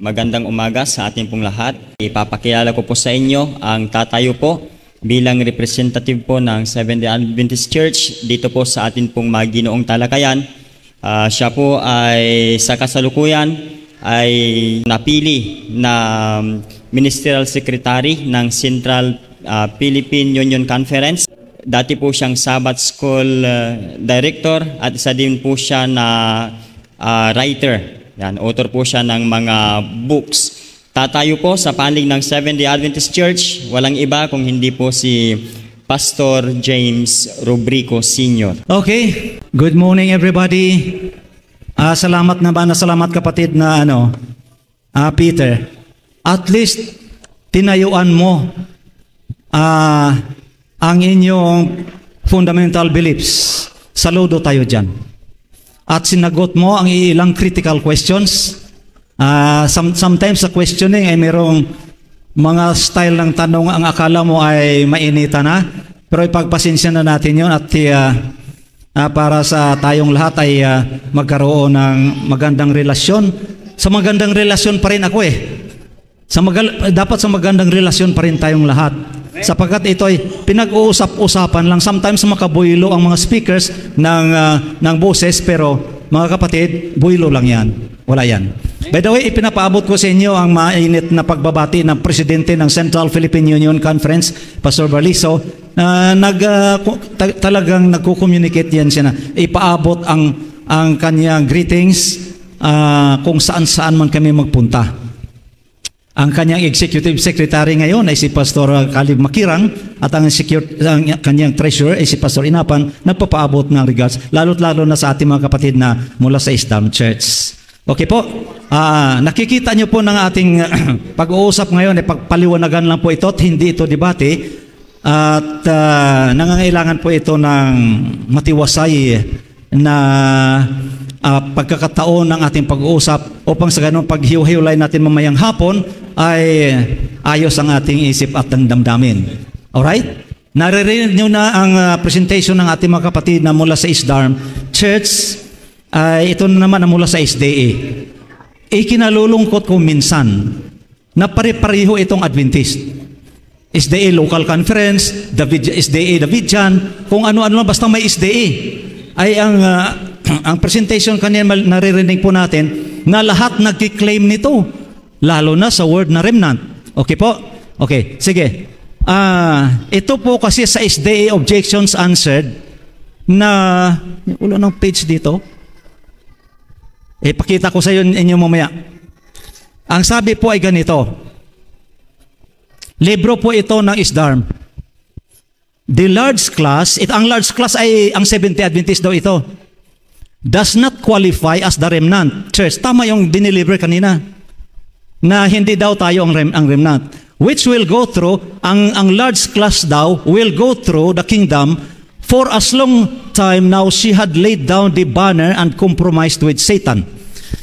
Magandang umaga sa ating pong lahat. Ipapakilala ko po sa inyo ang tatayo po bilang representative po ng Seventh-day Adventist Church dito po sa ating pong Maginoong Talakayan. Siya po ay sa kasalukuyan ay napili na Ministerial Secretary ng Central Philippine Union Conference. Dati po siyang Sabbath School Director at isa din po siya na writer. Yan, author po siya ng mga books. Tatayo po sa panig ng Seventh-day Adventist Church, walang iba kung hindi po si Pastor James Rubrico Sr. Okay, good morning everybody. Salamat kapatid na Peter. At least tinayuan mo ang inyong fundamental beliefs. Saludo tayo dyan. At sinagot mo ang ilang critical questions. Sometimes sa questioning ay mayroong mga style ng tanong ang akala mo ay mainita na. Pero ipagpasensya na natin yun at para sa tayong lahat ay magkaroon ng magandang relasyon. Sa magandang relasyon pa rin ako dapat sa magandang relasyon pa rin tayong lahat. Sapagkat ito ay pinag-uusap-usapan lang. Sometimes makabuylo ang mga speakers ng boses, pero mga kapatid, buylo lang yan. Wala yan. By the way, ipinapaabot ko sa inyo ang mainit na pagbabati ng Presidente ng Central Philippine Union Conference, Pastor Barliso, talagang nagko-communicate yan siya na ipaabot ang kanyang greetings kung saan-saan man kami magpunta. Ang kanyang executive secretary ngayon ay si Pastor Caleb Makirang at ang kanyang treasurer ay si Pastor Inapan, nagpapaabot ng regards, lalo't-lalo na sa ating mga kapatid na mula sa Islam Church. Okay po, nakikita nyo po ng ating pag-uusap ngayon, pagpaliwanagan lang po ito at hindi ito debate at nangangailangan po ito ng matiwasay na pagkakataon ng ating pag-uusap upang sa ganun paghiwa-hiwalay natin mamayang hapon ay ayos ang ating isip at ang damdamin. Alright? Naririnig nyo na ang presentation ng ating mga kapatid na mula sa ISDARM Church. Ito na naman na mula sa SDA. Ikinalulungkot ko minsan na pare-pareho itong Adventist. SDA Local Conference, SDA Davidian, kung ano-ano basta may SDA. Ay ang presentation kanina naririnig po natin na lahat nagki-claim nito, lalo na sa word na remnant. Okay po? Okay, sige. Ito po kasi sa SDA Objections Answered na ulo ng page dito. Pakita ko sa inyo mamaya. Ang sabi po ay ganito. Libro po ito ng ISDARM. The large class, ang large class ay ang Seventh-day Adventist daw ito, does not qualify as the remnant church. Tama yung dineliver kanina na hindi daw tayo ang remnant, which will go through, ang large class daw will go through the kingdom for as long time now she had laid down the banner and compromised with Satan.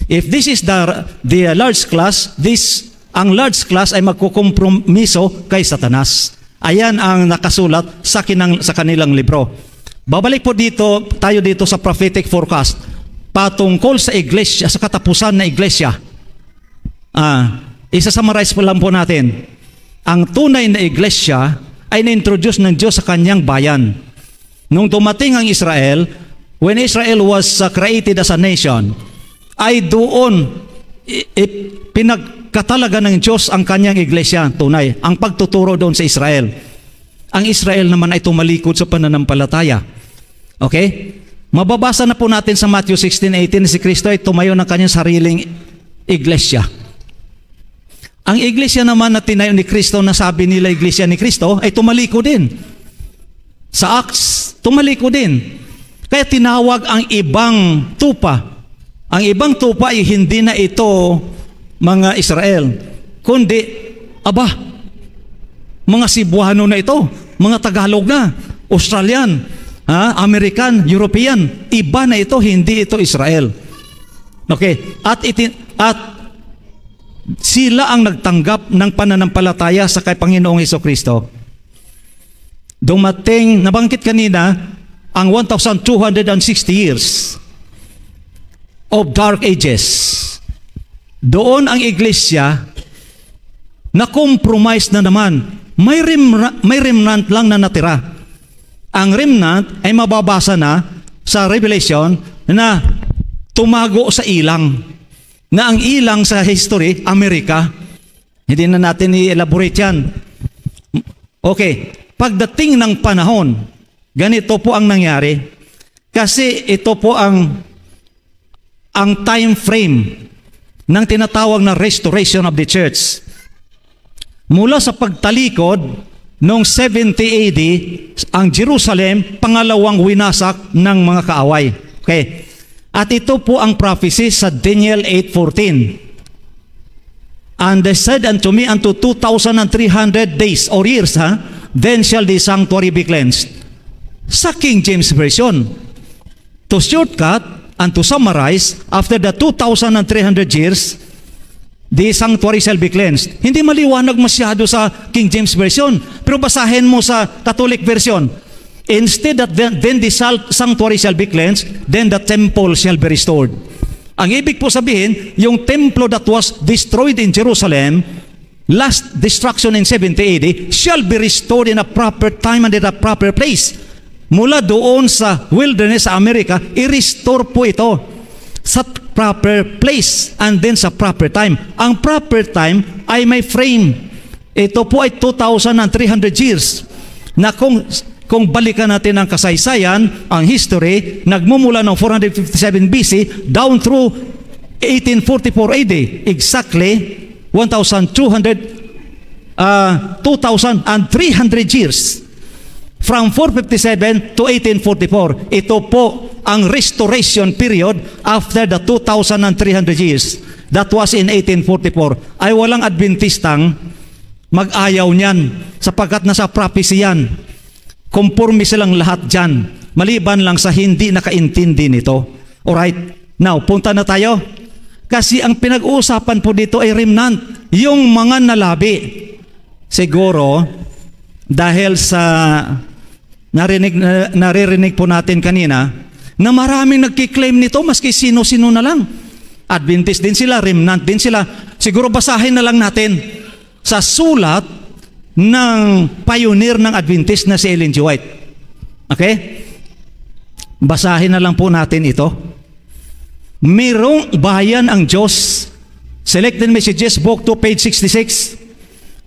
If this is the large class, ang large class ay magkukompromiso kay Satanas. Ayan ang nakasulat sa kanilang libro. Babalik po tayo dito sa prophetic forecast patungkol sa iglesia, sa katapusan na iglesia. Isa-summarize po lang po natin. Ang tunay na iglesia ay na-introduce ng Diyos sa kanyang bayan. Nung dumating ang Israel, when Israel was created as a nation, ay doon pinagkatalaga ng Diyos ang kanyang iglesia, tunay, ang pagtuturo doon sa Israel. Ang Israel naman ay tumalikod sa pananampalataya. Okay? Mababasa na po natin sa Matthew 16:18 si Kristo ay tumayo ng kanyang sariling iglesia. Ang iglesia naman na tinayo ni Kristo, na sabi nila iglesia ni Kristo, ay tumaliko din. Sa Acts, tumaliko din. Kaya tinawag ang ibang tupa. Ang ibang tupa ay hindi na ito mga Israel, kundi, mga Cebuano na ito, mga Tagalog na, Australian, American, European, iba na ito, hindi ito Israel. Okay, at sila ang nagtanggap ng pananampalataya sa kay Panginoong Hesukristo. Dumating, nabanggit kanina, ang 1,260 years of dark ages. doon ang iglesia na compromise na naman. May remnant lang na natira. Ang remnant ay mababasa na sa Revelation na tumago sa ilang. Na ang ilang sa history, Amerika. Hindi na natin i-elaborate yan. Okay, pagdating ng panahon, ganito po ang nangyari. Kasi ito po ang time frame ng tinatawag na restoration of the church. Mula sa pagtalikod noong 70 AD, ang Jerusalem, pangalawang winasak ng mga kaaway. Okay. At ito po ang prophecy sa Daniel 8:14. And they said unto me, unto 2,300 days or years, then shall the sanctuary be cleansed. Sa King James Version, to shortcut and to summarize, after the 2,300 years, the sanctuary shall be cleansed. Hindi maliwanag masyado sa King James Version, pero basahin mo sa Catholic Version. Instead that then the sanctuary shall be cleansed, then the temple shall be restored. Ang ibig po sabihin, yung templo that was destroyed in Jerusalem, last destruction in 70 AD, shall be restored in a proper time and in a proper place. Mula doon sa wilderness sa Amerika, i-restore po ito sa proper place and then sa proper time. Ang proper time ay may frame. Ito po ay 2,300 years na kung balikan natin ang kasaysayan, ang history, nagmumula ng 457 BC down through 1844 AD, exactly 2,300 years. From 457 to 1844, ito po ang restoration period after the 2,300 years. That was in 1844. Ay walang Adventistang mag-ayaw niyan sapagkat nasa prophecy yan. Conforme silang lahat dyan, maliban lang sa hindi nakaintindi nito. Alright, now punta na tayo. Kasi ang pinag-uusapan po dito ay remnant, yung mga nalabi. Siguro, dahil sa naririnig po natin kanina, na maraming nagkiklaim nito, maski sino-sino na lang. Adventist din sila, remnant din sila. Siguro basahin na lang natin sa sulat ng pioneer ng Adventist na si Ellen G. White. Okay? Basahin na lang po natin ito. Merong bayan ang Diyos. Selected Messages, Book 2, page 66.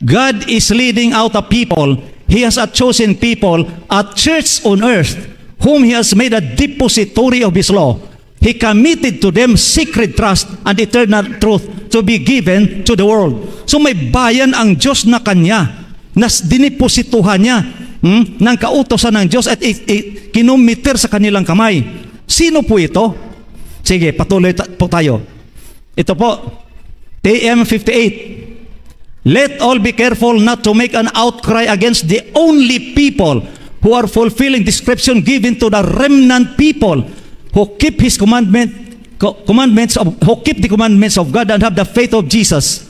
God is leading out a people. He has a chosen people, a church on earth, whom He has made a depository of His law. He committed to them secret trust and eternal truth to be given to the world. So may bayan ang Diyos na Kanya, na diniposituhan niya ng kautosan ng Diyos at kinomiter sa kanilang kamay. Sino po ito? Sige, patuloy po tayo. Ito po, TM 58. Let all be careful not to make an outcry against the only people who are fulfilling description given to the remnant people who keep His who keep the commandments of God and have the faith of Jesus,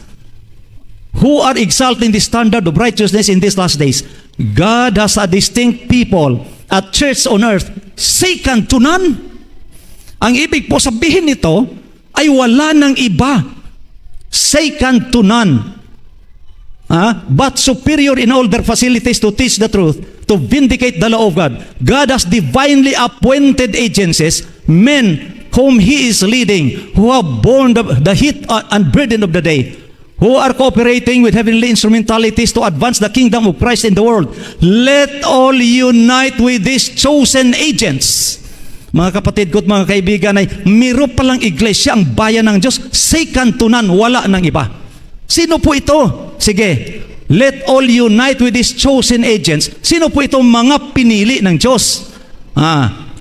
who are exalting the standard of righteousness in these last days. God has a distinct people, a church on earth, second to none. Ang ibig po sabihin nito ay wala ng iba, second to none, but superior in all their facilities to teach the truth, to vindicate the law of God. God has divinely appointed agencies, men whom He is leading, who have borne the heat and burden of the day, who are cooperating with heavenly instrumentalities to advance the kingdom of Christ in the world. Let all unite with these chosen agents. Mga kapatid ko at mga kaibigan, ay miro palang iglesia ang bayan ng Diyos, second to none, wala ng iba. Sino po ito? Sige, let all unite with these chosen agents. Sino po itong mga pinili ng Diyos?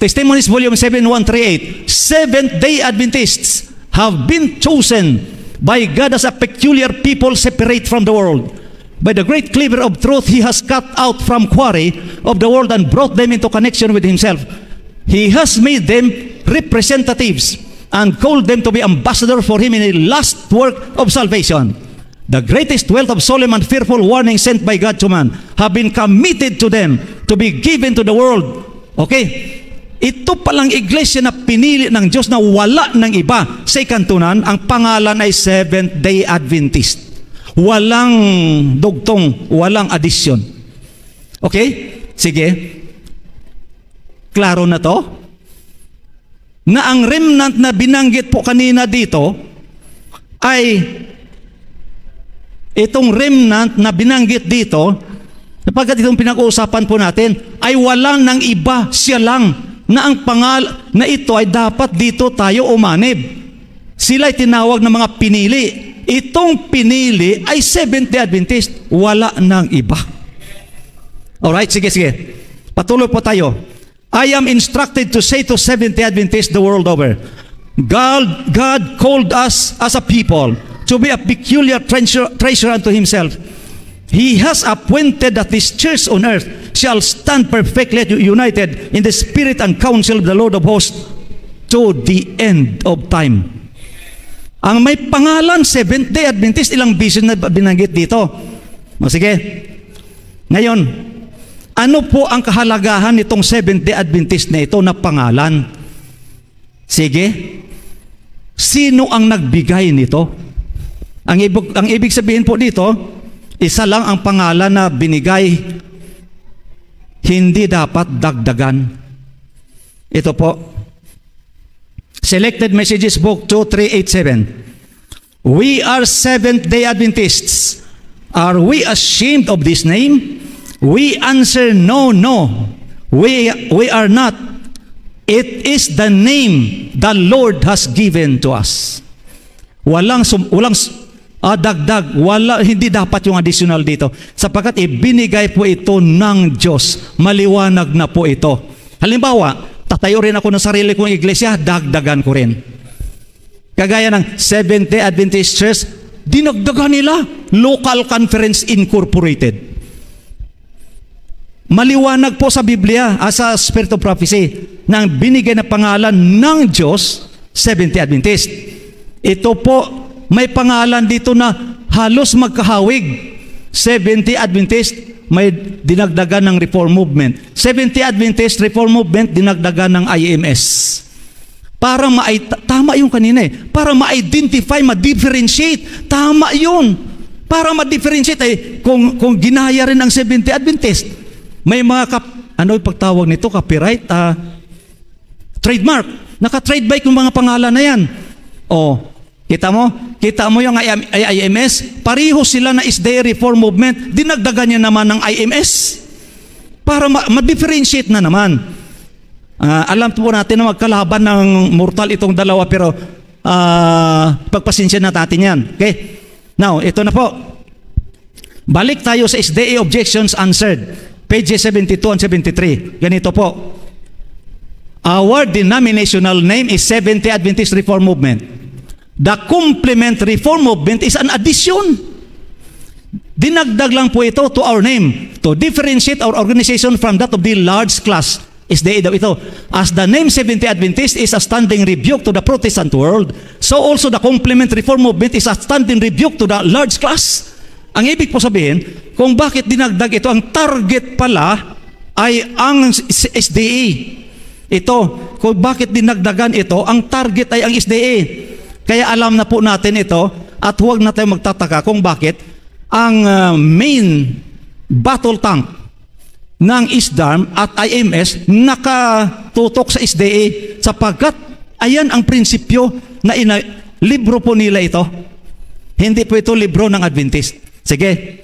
Testimonies Volume 7, 138. Seventh-day Adventists have been chosen by God as a peculiar people separate from the world. By the great cleaver of truth, He has cut out from quarry of the world and brought them into connection with Himself. He has made them representatives and called them to be ambassadors for Him in a last work of salvation. The greatest wealth of solemn and fearful warnings sent by God to man have been committed to them to be given to the world. Okay? ito palang iglesia na pinili ng Diyos na wala ng iba. Sa ikantunan, ang pangalan ay Seventh-day Adventist. Walang dugtong, walang addition. Okay? Sige. Klaro na to? Na ang remnant na binanggit po kanina dito ay itong remnant na binanggit dito, sapagkat itong pinag-uusapan po natin, ay walang ng iba, siya lang, na ang na ito ay dapat dito tayo umanib. Sila ay tinawag ng mga pinili. Itong pinili ay Seventh-day Adventist, wala ng iba. Alright, sige. Patuloy po tayo. I am instructed to say to Seventh-day Adventists the world over, God called us as a people to be a peculiar treasure unto Himself. He has appointed that this church on earth shall stand perfectly united in the spirit and counsel of the Lord of hosts to the end of time. Ang may pangalan, Seventh-day Adventist, ilang vision na binanggit dito. Sige. Ngayon, ano po ang kahalagahan nitong Seventh-day Adventist na ito na pangalan? Sige. Sino ang nagbigay nito? Ang ibig sabihin po dito, isa lang ang pangalan na binigay, hindi dapat dagdagan. Ito po, Selected Messages Book 2387. We are Seventh-day Adventists. Are we ashamed of this name? We answer, no. We are not. It is the name the Lord has given to us. Walang dagdag, hindi dapat yung additional dito. Sapagkat ibinigay po ito ng Diyos. Maliwanag na po ito. Halimbawa, tatayo rin ako ng sarili kong iglesia, dagdagan ko rin. Kagaya ng Seventh-day Adventist Church, dinagdagan nila, Local Conference Incorporated. Maliwanag po sa Biblia, sa Spirit of Prophecy, na binigay na pangalan ng Diyos, Seventh-day Adventist. Ito po, may pangalan dito na halos magkahawig. Seventh-day Adventist, may dinagdagan ng Reform Movement. Seventh-day Adventist, Reform Movement, dinagdagan ng IMS. Para tama yung kanina para ma-identify, ma-differentiate. Tama yun. Para ma-differentiate kung ginaya rin ng Seventh-day Adventist, may mga ano yung pagtawag nito? Copyright? Trademark. Naka-trademark yung mga pangalan na yan. Kita mo yung IMS, pareho sila na SDA Reform Movement, dinagdagan niya naman ng IMS para ma-differentiate na naman. Alam po natin na magkalaban ng mortal itong dalawa, pero pagpasensya na natin yan. Okay? Now, ito na po. Balik tayo sa SDA Objections Answered, pages 72 and 73. Ganito po. Our denominational name is Seventh-day Adventist Reform Movement. The complement Reform Movement is an addition. Dinagdag lang po ito to our name to differentiate our organization from that of the large class. SDA daw ito. As the name Seventh-day Adventist is a standing rebuke to the Protestant world, so also the complement Reform Movement is a standing rebuke to the large class. Ang ibig po sabihin, kung bakit dinagdag ito, ang target pala ay ang SDA. Ito, kung bakit dinagdagan ito, ang target ay ang SDA. Kaya alam na po natin ito at huwag na tayo magtataka kung bakit ang main battle tank ng ISDARM at IMS nakatutok sa SDA sapagkat ayan ang prinsipyo na libro po nila ito. Hindi po ito libro ng Adventist. Sige.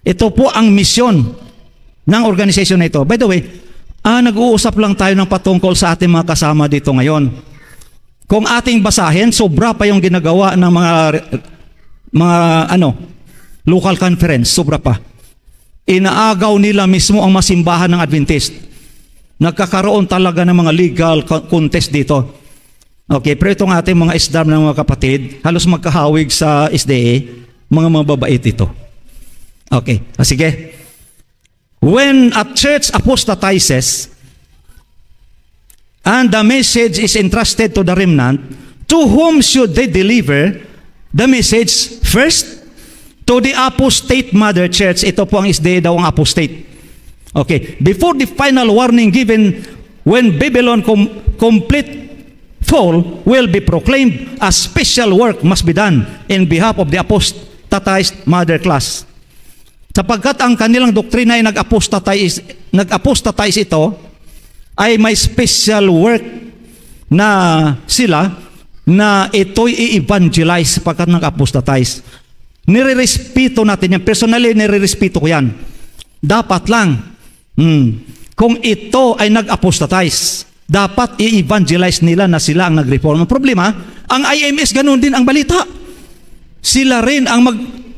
Ito po ang misyon ng organization na ito. By the way, nag-uusap lang tayo ng patungkol sa ating mga kasama dito ngayon. Kung ating basahin, sobra pa yung ginagawa ng mga local conference, sobra pa. Inaagaw nila mismo ang masimbahan ng Adventist. Nagkakaroon talaga ng mga legal contest dito. Okay, pero itong ating mga SDARM ng mga kapatid, halos magkahawig sa SDA, mga mababait ito. Okay, sige. When a church apostatizes, and the message is entrusted to the remnant, to whom should they deliver the message? First, to the apostate mother church. Ito po ang SDA daw ang apostate. Okay. Before the final warning given when Babylon complete fall will be proclaimed, a special work must be done in behalf of the apostatized mother class. Sapagkat ang kanilang doktrina ay nag-apostatize ito, ay may special work na sila na ito'y i-evangelize sapagkat nag-apostatize. Nire-respeto natin yan. Personally, nire-respeto ko yan. Dapat lang, kung ito ay nag-apostatize, dapat i-evangelize nila na sila ang nag-reform. Ang problema, ang IMS ganun din ang balita. Sila rin ang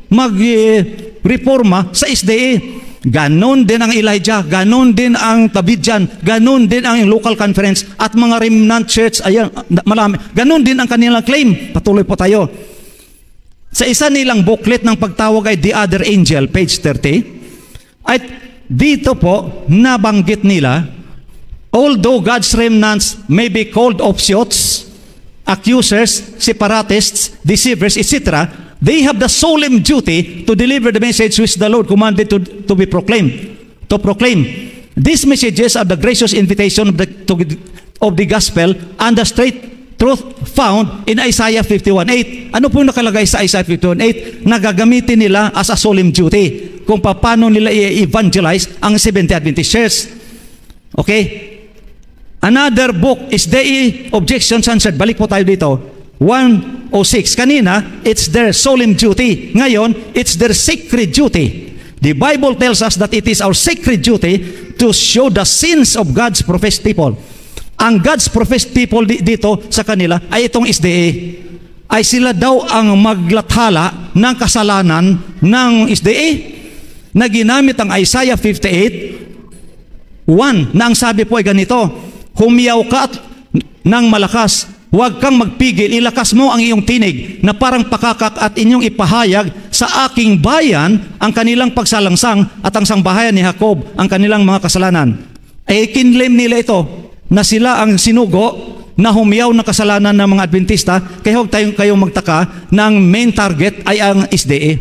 mag-reforma sa SDA. Ganon din ang Elijah, ganon din ang Tabidjan, ganon din ang local conference at mga remnant church, ayan, marami. Ganon din ang kanilang claim. Patuloy po tayo. Sa isa nilang booklet ng pagtawag ay The Other Angel, page 30, at dito po, nabanggit nila, although God's remnants may be called offshoots, accusers, separatists, deceivers, etc., they have the solemn duty to deliver the message which the Lord commanded to be proclaimed. To proclaim. These messages are the gracious invitation of the gospel and the straight truth found in Isaiah 51:8. Ano po nakalagay sa Isaiah 51:8? Nagagamitin nila as a solemn duty kung paano nila i-evangelize ang Seventh-day Adventist Church. Okay? Another book is the Objections Answered. Balik po tayo dito. 106. Kanina, it's their solemn duty. Ngayon, it's their sacred duty. The Bible tells us that it is our sacred duty to show the sins of God's professed people. Ang God's professed people dito sa kanila ay itong SDA. Ay sila daw ang maglathala ng kasalanan ng SDA na ginamit ang Isaiah 58:1 na ang sabi po ay ganito, humiyaw ka ng malakas, huwag kang magpigil, ilakas mo ang iyong tinig na parang pakakak at inyong ipahayag sa aking bayan ang kanilang pagsalangsang at ang sangbahayan ni Jacob ang kanilang mga kasalanan. Ay kinlem nila ito na sila ang sinugo na humiyaw ng kasalanan ng mga Adventista, kaya huwag kayong magtaka ng main target ay ang SDA.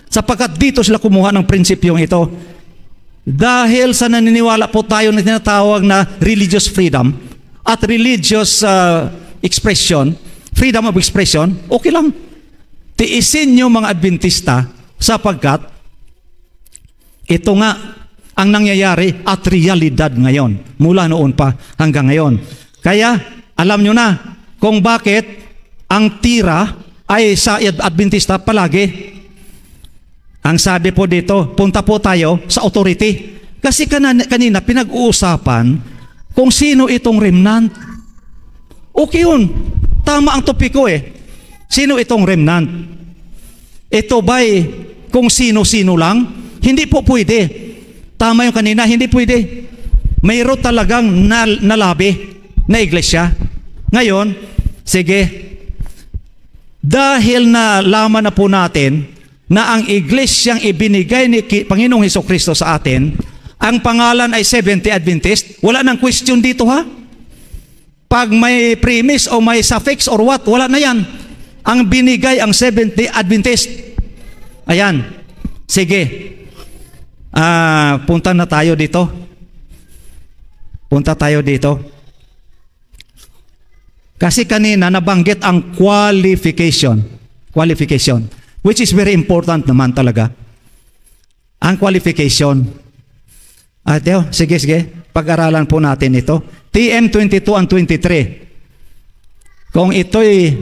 Sapagkat dito sila kumuha ng prinsipyong ito. Dahil sa naniniwala po tayo na tinatawag na religious freedom at religious expression, freedom of expression, okay lang. Tiisin nyo mga Adventista sapagkat ito nga ang nangyayari at realidad ngayon, mula noon pa hanggang ngayon. Kaya, alam nyo na kung bakit ang tira ay sa Adventista palagi. Ang sabi po dito, punta po tayo sa authority. Kasi kanina pinag-uusapan kung sino itong remnant. Okay yun. Tama ang topiko eh. Sino itong remnant? Ito ba'y kung sino-sino lang? Hindi po pwede. Tama yung kanina, hindi pwede. Mayroon talagang nalabi na iglesia. Ngayon, sige, dahil nalaman na po natin na ang iglesyang ibinigay ni Panginoong Hesukristo sa atin, ang pangalan ay Seventh-day Adventist, wala nang question dito ha? Pag may premise o may suffix or what, wala na yan. Ang binigay ang Seventh-day Adventist. Ayan. Sige. Punta na tayo dito. Punta tayo dito. Kasi kanina nabanggit ang qualification. Qualification. Which is very important naman talaga. Ang qualification. Sige. Pag-aralan po natin ito. TM 22 and 23. Kung ito'y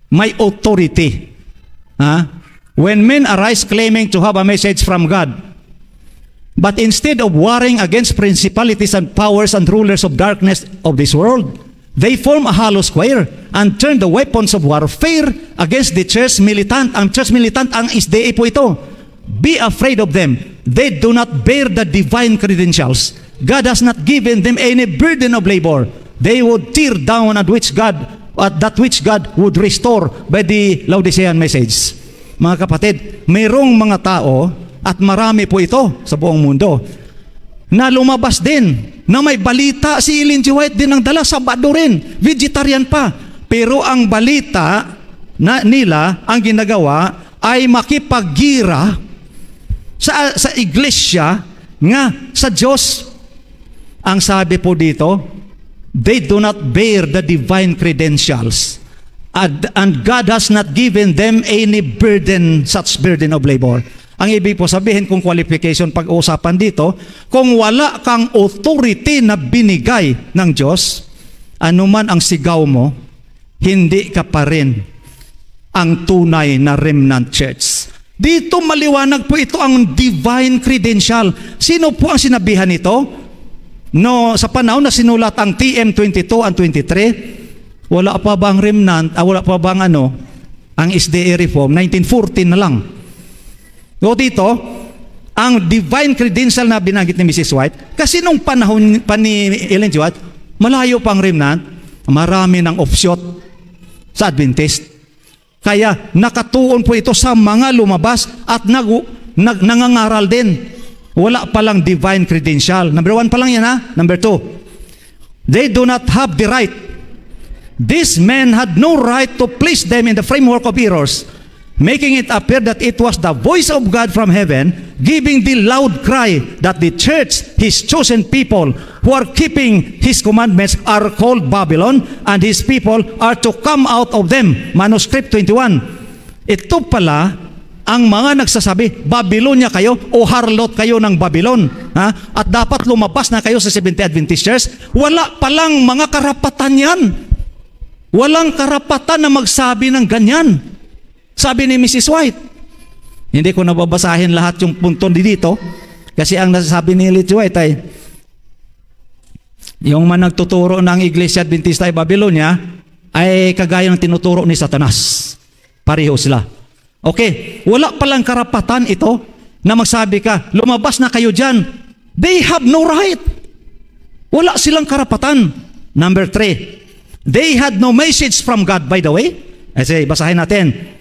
may authority. When men arise claiming to have a message from God, but instead of warring against principalities and powers and rulers of darkness of this world, they form a hollow square and turn the weapons of warfare against the church militant. Ang church militant, ang SDA po ito. Be afraid of them. They do not bear the divine credentials. God has not given them any burden of labor. They would tear down that which God would restore by the Laodicean message. Mga kapatid, mayroong mga tao at marami po ito sa buong mundo na lumabas din na may balita. Si Ellen G. White din ang dala, Sabado rin, vegetarian pa, pero ang balita na nila ang ginagawa ay makipaggira sa iglesia nga sa Diyos. ang sabi po dito, they do not bear the divine credentials. And God has not given them any burden, such burden of labor. Ang ibig po sabihin kung qualification pag-uusapan dito, kung wala kang authority na binigay ng Diyos, anuman ang sigaw mo, hindi ka pa rin ang tunay na remnant church. Dito maliwanag po ito ang divine credential. Sino po ang sinabihan ito? No, sa panahon na sinulat ang TM 22 and 23, wala pa bang remnant, wala pa bang ang SDA reform, 1914 na lang. So dito, ang divine credential na binanggit ni Mrs. White, kasi nung panahon pa ni Ellen G. White, malayo pang remnant, marami ng offshoot sa Adventist. Kaya nakatuon po ito sa mga lumabas at nangangaral din. Wala palang divine credential. Number 1 pa lang yan ha. Number 2, they do not have the right. These men had no right to place them in the framework of errors, making it appear that it was the voice of God from heaven giving the loud cry that the church, His chosen people who are keeping His commandments, are called Babylon, and His people are to come out of them. Manuscript 21. Ito pala ang mga nagsasabi, Babylonia kayo o harlot kayo ng Babylon. Ha? At dapat lumabas na kayo sa Seventh-day Adventist Church. Wala palang mga karapatan yan. Walang karapatan na magsabi ng ganyan. Sabi ni Mrs. White. Hindi ko nababasahin lahat yung punto dito kasi ang nasasabi ni Mrs. White ay yung man nagtuturo ng Iglesia Adventista ay Babylonia ay kagaya ng tinuturo ni Satanas. Pareho sila. Okay, wala palang karapatan ito na magsabi ka, lumabas na kayo dyan. They have no right. Wala silang karapatan. Number 3, they had no message from God, by the way. Kasi basahin natin.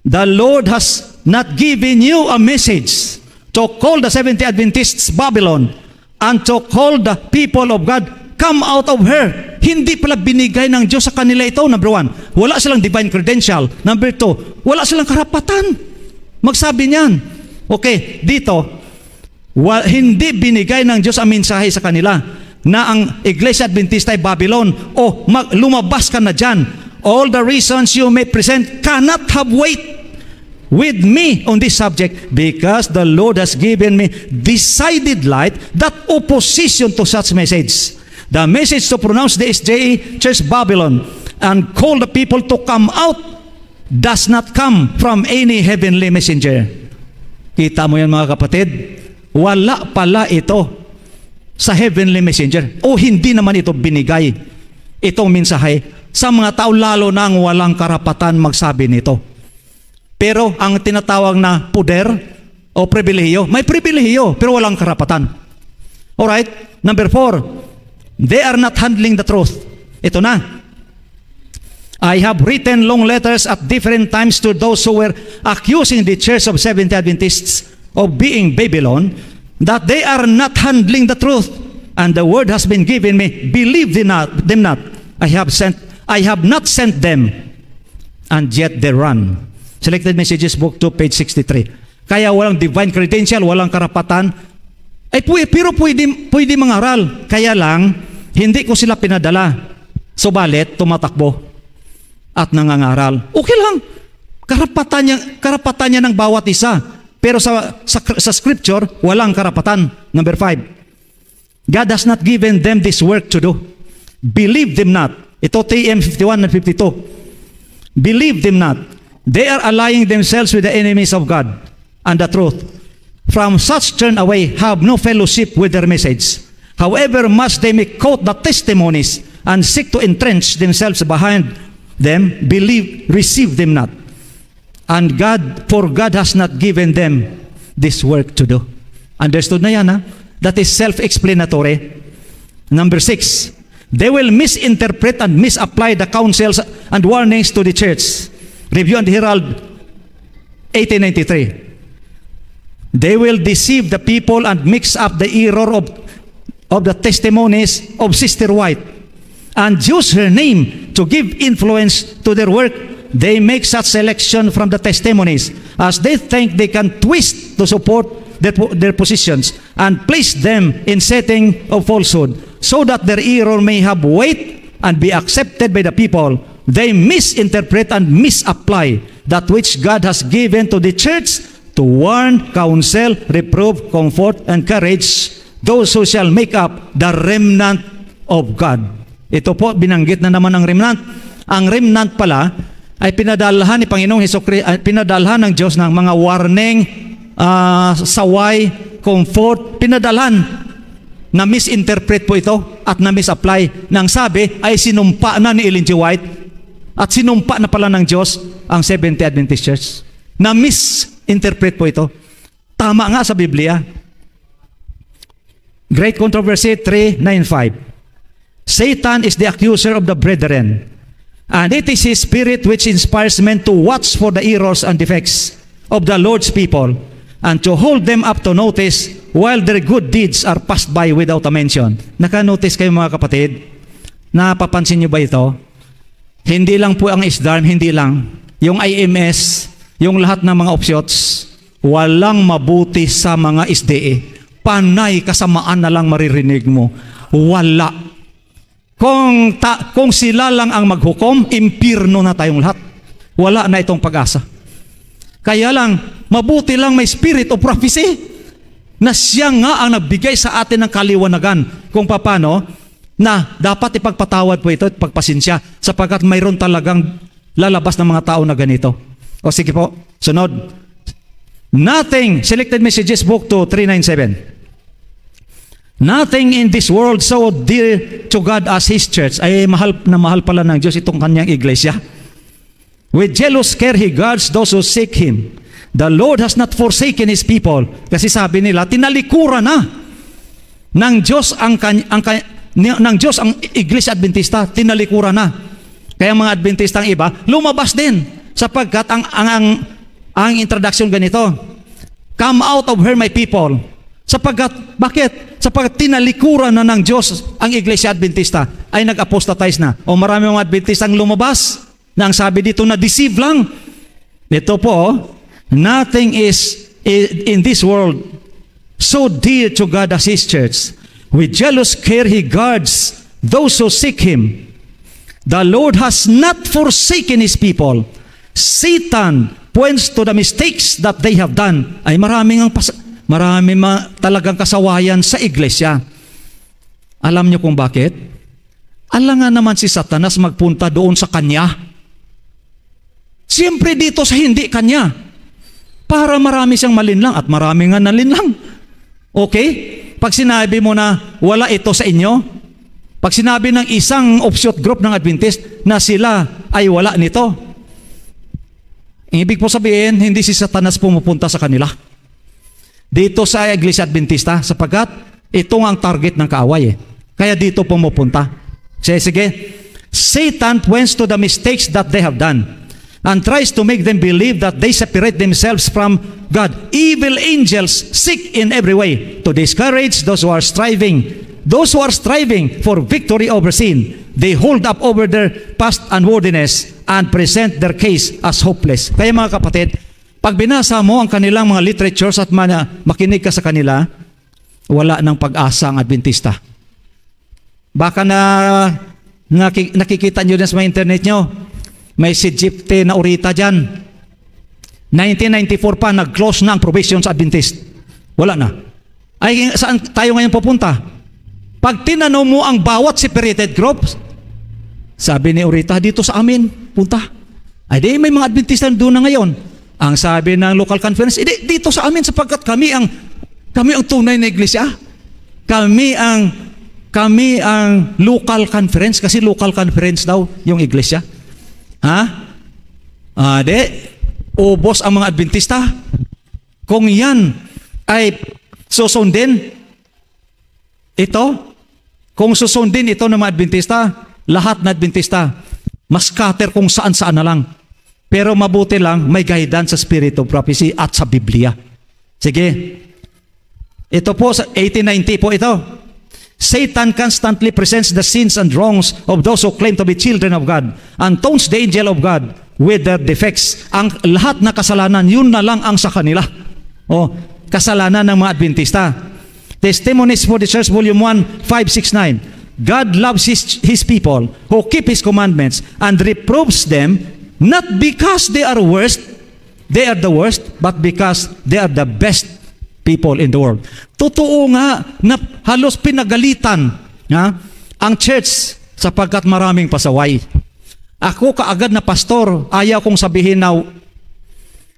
The Lord has not given you a message to call the Seventh-day Adventists Babylon and to call the people of God, come out of her. Hindi pala binigay ng Diyos sa kanila ito. Number 1, wala silang divine credential. Number 2, wala silang karapatan magsabi niyan. Okay, dito, hindi binigay ng Diyos ang mensahe sa kanila na ang Iglesia Adventista ay Babylon o lumabas ka na dyan. All the reasons you may present cannot have weight with me on this subject because the Lord has given me decided light that opposition to such message. The message to pronounce the SDA Church Babylon and call the people to come out does not come from any heavenly messenger. Kita mo yan mga kapatid? Wala pala ito sa heavenly messenger o hindi naman ito binigay itong mensahe sa mga tao lalo nang walang karapatan magsabi nito. Pero ang tinatawag na poder o pribilehiyo, may pribilehiyo pero walang karapatan. Alright? Number 4, they are not handling the truth. Ito na. I have written long letters at different times to those who were accusing the Church of Seventh-day Adventists of being Babylon, that they are not handling the truth, and the word has been given me, believe them not. I have not sent them, and yet they run. Selected Messages Book 2, page 63. Kaya walang divine credential, walang karapatan, pero pwede mangaral. Kaya lang, hindi ko sila pinadala. Subalit, tumatakbo at nangangaral. Okay lang. Karapatan niya ng bawat isa. Pero sa scripture, walang karapatan. Number 5. God has not given them this work to do. Believe them not. Ito TM 51 and 52. Believe them not. They are allying themselves with the enemies of God and the truth. From such turn away, have no fellowship with their message. However much they may quote the testimonies and seek to entrench themselves behind them, receive them not. And for God has not given them this work to do. Understood na yan, ha? That is self-explanatory. Number 6, they will misinterpret and misapply the counsels and warnings to the church. Review and Herald, 1893. They will deceive the people and mix up the error of the testimonies of Sister White and use her name to give influence to their work. They make such selection from the testimonies as they think they can twist to support their positions and place them in setting of falsehood, so that their error may have weight and be accepted by the people. They misinterpret and misapply that which God has given to the church to warn, counsel, reprove, comfort, and encourage those who shall make up the remnant of God. Ito po, binanggit na naman ang remnant. Ang remnant pala ay pinadalhan ni Panginoong Hesukristo, pinadalhan ng Diyos ng mga warning, saway, comfort, pinadalhan na misinterpret po ito at na misapply. Nang sabi ay sinumpa na ni Ellen G. White at sinumpa na pala ng Diyos ang Seventh-day Adventist Church. Na misinterpret po ito. Tama nga sa Biblia. Great Controversy 3:9-5. Satan is the accuser of the brethren, and it is his spirit which inspires men to watch for the errors and defects of the Lord's people, and to hold them up to notice while their good deeds are passed by without a mention. Naka-notice kayo mga kapatid? Napapansin nyo ba ito? Hindi lang po ang ISDARM, hindi lang. Yung IMS, yung lahat ng mga opsyots, walang mabuti sa mga SDA. Panay kasamaan na lang maririnig mo. Wala. Kung sila lang ang maghukom, impirno na tayong lahat. Wala na itong pag-asa. Kaya lang, mabuti lang may spirit of prophecy na siya nga ang nagbigay sa atin ng kaliwanagan kung paano na dapat ipagpatawad po ito at pagpasensya sapagkat mayroon talagang lalabas ng mga tao na ganito. O sige po, sunod. Nothing, Selected Messages Book 2, 397. Nothing in this world so dear to God as His church. Ay mahal na mahal pala ng Diyos itong kanyang iglesia. With jealous care He guards those who seek Him. The Lord has not forsaken His people. Kasi sabi nila, tinalikuran na ng Diyos ang Iglesia Adventista, tinalikuran na. Kaya mga Adventistang iba, lumabas din sapagkat ang introduction ganito. Come out of her my people. Bakit? Sapagkat tinalikuran na ng Diyos ang Iglesia Adventista ay nag-apostatize na. O marami mga Adventistang lumabas na ang sabi dito na deceive lang. Ito po, nothing is in this world so dear to God as His church. With jealous care He guards those who seek Him. The Lord has not forsaken His people. Satan points to the mistakes that they have done. Ay marami talagang kasawayan sa iglesia. Alam niyo kung bakit? Alangan naman si Satanas magpunta doon sa kanya. Siyempre dito sa hindi kanya. Para marami siyang malinlang at marami nga nalinlang. Okay? Pag sinabi mo na wala ito sa inyo, pag sinabi ng isang offshoot group ng Adventist na sila ay wala nito, ibig po sabihin, hindi si Satanas pumupunta sa kanila. Dito sa Iglesia Adventista, sapagkat ito ang target ng kaaway. Kaya dito pumupunta. Sige. Satan points to the mistakes that they have done and tries to make them believe that they separate themselves from God. Evil angels seek in every way to discourage those who are striving for victory over sin. They hold up over their past unworthiness and present their case as hopeless. Kaya mga kapatid, pag binasa mo ang kanilang mga literatures at makinig ka sa kanila, wala ng pag-asa ang Adventista. Baka nakikita nyo din sa mga internet nyo, may si Gypte na Urita dyan. 1994 pa, nag-close na ang probation sa Adventist. Wala na. Ay, saan tayo ngayon pupunta? Pag tinanong mo ang bawat separated groups, sabi ni Urita, dito sa amin, punta. Ay, di, may mga Adventista doon na ngayon. Ang sabi ng local conference, dito sa amin sapagkat kami ang tunay na iglesia. Kami ang local conference kasi local conference daw yung iglesia. Ubos ang mga Adventista. Kung yan ay susundin kung susundin ito ng mga Adventista, lahat na Adventista, mas scatter kung saan-saan na lang. Pero mabuti lang, may guidance sa Spirit of Prophecy at sa Biblia. Sige. Ito po, sa 1890 po ito. Satan constantly presents the sins and wrongs of those who claim to be children of God and taunts the angel of God with their defects. Ang lahat na kasalanan, yun na lang ang sa kanila. kasalanan ng mga Adventista. Testimonies for the Church, Volume 1, 569. God loves His people who keep His commandments and reproves them not because they are the worst, but because they are the best people in the world. Totoo nga na halos pinagalitan ang church sapagkat maraming pasaway. Ako kaagad na pastor, ayaw kong sabihin na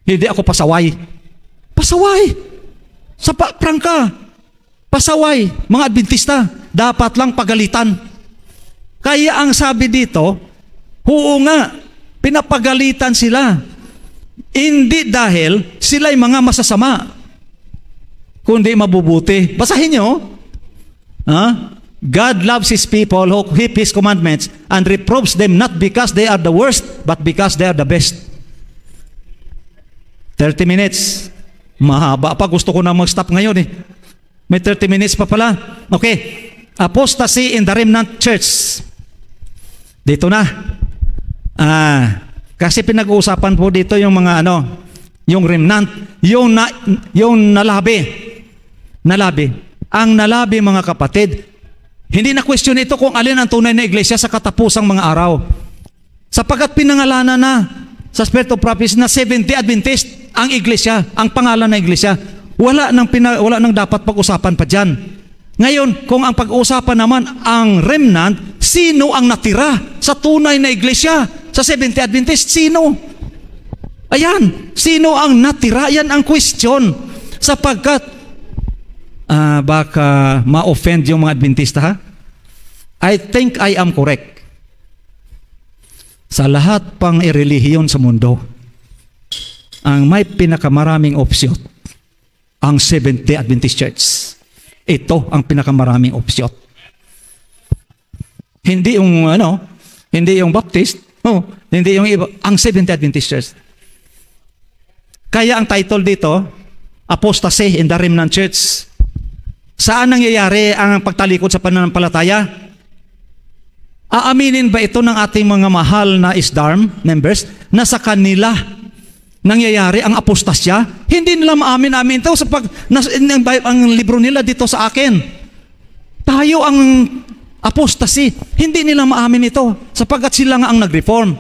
hindi ako pasaway. Pasaway! Prangka! Pasaway, mga Adventista, dapat lang pagalitan. Kaya ang sabi dito, oo nga, pinapagalitan sila. Hindi dahil sila'y mga masasama, kundi mabubuti. Basahin nyo, God loves His people who keep His commandments and reproves them not because they are the worst, but because they are the best. 30 minutes. Mahaba pa. Gusto ko na mag-stop ngayon eh. May 30 minutes pa pala. Okay. Apostasy in the remnant church. Dito na. Kasi pinag-uusapan po dito yung mga yung remnant, yung nalabi. Ang nalabi, mga kapatid, hindi na question ito kung alin ang tunay na iglesia sa katapusang mga araw. Sapagkat pinangalanan na sa Spirit of Prophecy na 70 Adventist ang iglesia, ang pangalan na iglesia. Wala nang dapat pag-usapan pa dyan. Ngayon, kung ang pag-uusapan naman ang remnant, sino ang natira sa tunay na iglesia? Sa 70 Adventist, sino? Ayan, sino ang natira? Yan ang question. Sapagkat, baka ma-offend yung mga Adventista, ha? I think I am correct. Sa lahat pang irelihiyon sa mundo, ang may pinakamaraming opsyon, ang 70 Adventist Church. Ito ang pinakamaraming opsyon. Hindi yung Baptist, hindi yung iba, ang 70 Adventist Church. Kaya ang title dito, Apostasy in the Remnant Church. Saan nangyayari ang pagtalikod sa pananampalataya? Aaminin ba ito ng ating mga mahal na ISDARM members na sa kanila nangyayari ang apostasya? Hindi nila maamin-amin ito ang libro nila dito sa akin. Tayo ang apostasy. Hindi nila maamin ito sapagkat sila nga ang nag-reform.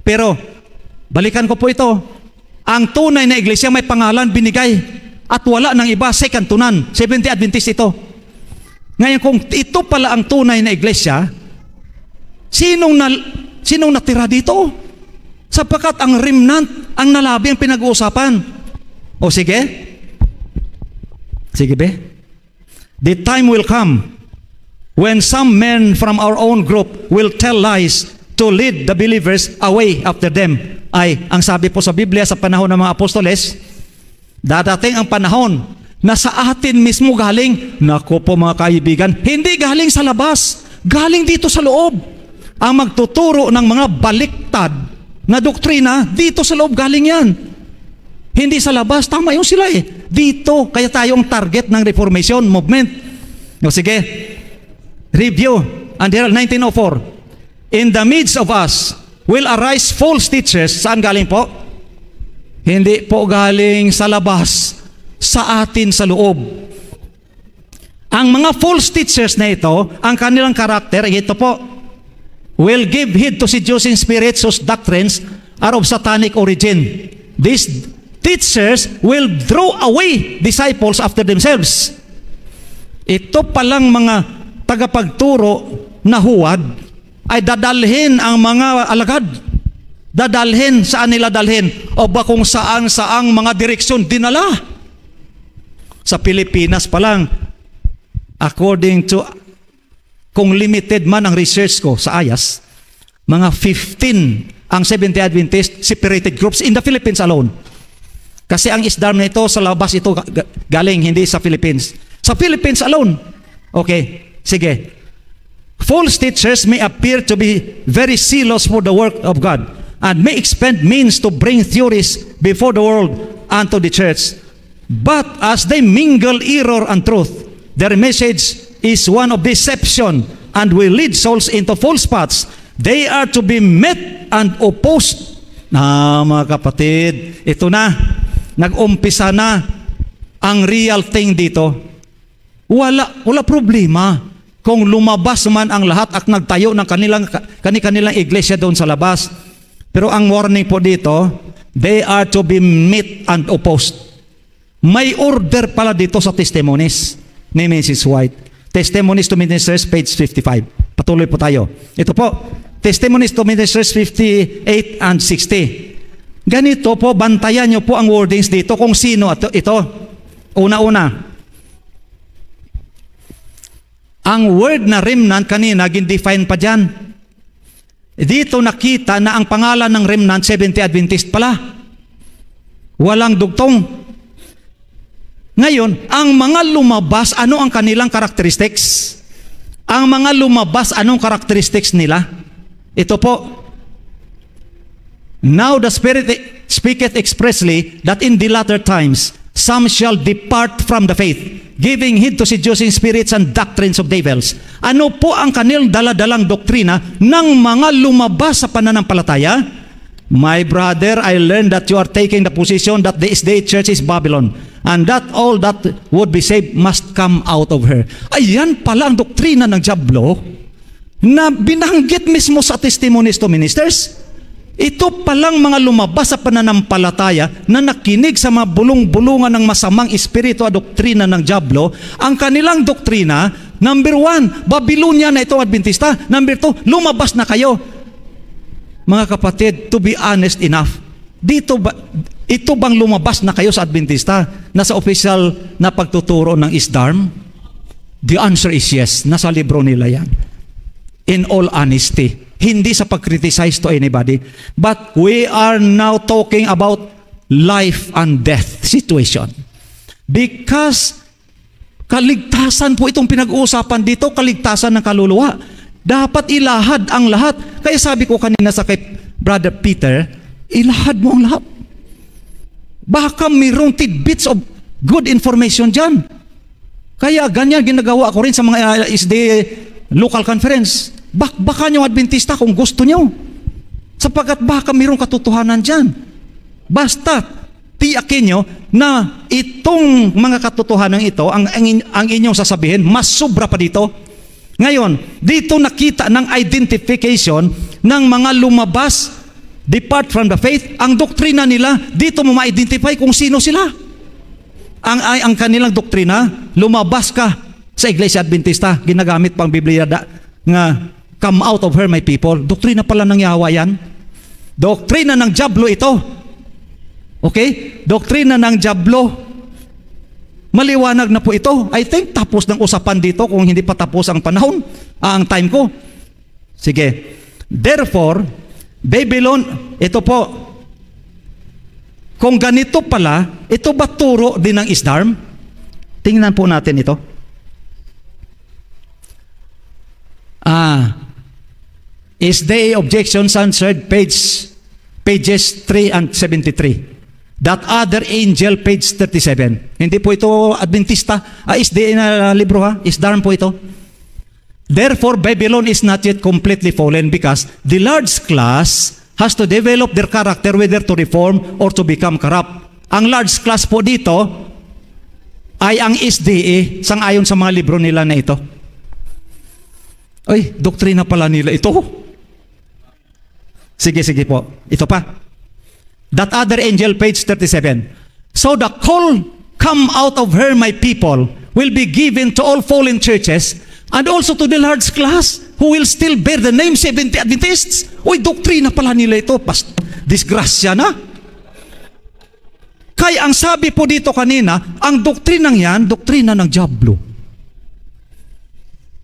Pero, balikan ko po ito. Ang tunay na iglesia may pangalan binigay at wala ng iba, second to none. 70 Adventist ito. Ngayon, kung ito pala ang tunay na iglesia, sinong natira dito? Sapagkat ang remnant, ang nalabi ang pinag-uusapan. O sige? Sige be? The time will come when some men from our own group will tell lies to lead the believers away after them. Ay, ang sabi po sa Biblia sa panahon ng mga apostoles, dadating ang panahon na sa atin mismo galing, naku po mga kaibigan, hindi galing sa labas, galing dito sa loob. Ang magtuturo ng mga baliktad na doktrina, dito sa loob galing yan. Hindi sa labas, tama yung sila eh. Dito, kaya tayong target ng Reformation movement. O sige, review, until 1904. In the midst of us will arise false teachers. Saan galing po? Hindi po galing sa labas, sa atin sa loob. Ang mga false teachers na ito, ang kanilang karakter, ito po, will give heed to seducing spirits whose doctrines are of satanic origin. These teachers will draw away disciples after themselves. Ito palang mga tagapagturo na huwad ay dadalhin ang mga alagad. Dadalhin, saan nila dalhin? O ba kung saan-saang mga direksyon dinala? Sa Pilipinas pa lang, according to, kung limited man ang research ko sa IAS, mga 15 ang 70 Adventist separated groups in the Philippines alone. Kasi ang ISDARM na ito, sa labas ito galing, hindi sa Philippines. Sa Philippines alone. Okay, sige. False teachers may appear to be very zealous for the work of God and may expend means to bring theories before the world and to the church. But as they mingle error and truth, their message is one of deception and will lead souls into false paths. They are to be met and opposed. Mga kapatid, ito na, nag-umpisa na ang real thing dito, wala problema kung lumabas man ang lahat at nagtayo ng kanilang iglesia doon sa labas. Pero ang warning po dito, they are to be met and opposed. May order pala dito sa testimonies ni Mrs. White. Testimonies to Ministers, page 55. Patuloy po tayo. Ito po, Testimonies to Ministers 58 and 60. Ganito po, bantayan nyo po ang wordings dito kung sino ito. Una-una, ang word na remnant kanina, gindefine pa dyan. Dito nakita na ang pangalan ng remnant, Seventh-day Adventist pala. Walang dugtong. Ngayon, ang mga lumabas, ano ang kanilang characteristics? Ang mga lumabas, anong characteristics nila? Ito po. Now the Spirit speaketh expressly that in the latter times some shall depart from the faith, giving heed to seducing spirits and doctrines of devils. Ano po ang kanilang daladalang doktrina ng mga lumabas sa pananampalataya? My brother, I learned that you are taking the position that the SDA Church is Babylon, and that all that would be saved must come out of her. Ayan pala ang doktrina ng Diablo na binanggit mismo sa Testimonies to Ministers. Ito palang mga lumabas sa pananampalataya na nakinig sa mga bulong-bulungan ng masamang espiritu at doktrina ng Diablo. Ang kanilang doktrina, number 1, Babylonia na ito Adventista. Number 2, lumabas na kayo. Mga kapatid, to be honest enough, ito bang lumabas na kayo sa Adventista na sa official na pagtuturo ng ISDARM? The answer is yes. Nasa libro nila yan. In all honesty, hindi sa pag-criticize to anybody, but we are now talking about life and death situation. Because kaligtasan po itong pinag-uusapan dito, kaligtasan ng kaluluwa. Dapat ilahad ang lahat. Kaya sabi ko kanina sa kay Brother Peter, ilahad mo ang lahat. Baka mayroong tidbits of good information dyan. Kaya ganyan ginagawa ko rin sa mga SDA local conference. Baka nyo Adventista kung gusto nyo. Sapagkat baka mayroong katotohanan dyan. Basta tiyakin nyo na itong mga katotohanan ito, ang inyong sasabihin, mas sobra pa dito. Ngayon, dito nakita ng identification ng mga lumabas, depart from the faith. Ang doktrina nila, dito mo ma-identify kung sino sila. Ang kanilang doktrina, lumabas ka sa Iglesia Adventista, ginagamit pang Biblia nga, come out of her my people. Doktrina pala ng Yahweh yan. Doktrina ng Diablo ito. Okay? Doktrina ng Diablo. Maliwanag na po ito. I think tapos ng usapan dito kung hindi pa tapos ang panahon, ang time ko. Sige. Therefore, Babylon, ito po, kung ganito pala, ito ba turo din ng ISDARM? Tingnan po natin ito. SDA Objections Answered, pages 3 and 73. That other angel, page 37. Hindi po ito Adventista, SDA na libro ha, ISDARM po ito. Therefore, Babylon is not yet completely fallen because the large class has to develop their character whether to reform or to become corrupt. Ang large class po dito ay ang SDA, sang-ayon sa mga libro nila na ito. Ay, doktrina pala nila ito. Sige po. Ito pa. That other angel, page 37. So the call, come out of her, my people, will be given to all fallen churches and also to the large class who will still bear the name Seventh-day Adventists. Uy, doktrina pala nila ito. Disgrasya na. Kaya ang sabi po dito kanina, ang doktrinang yan, doktrina ng Diablo.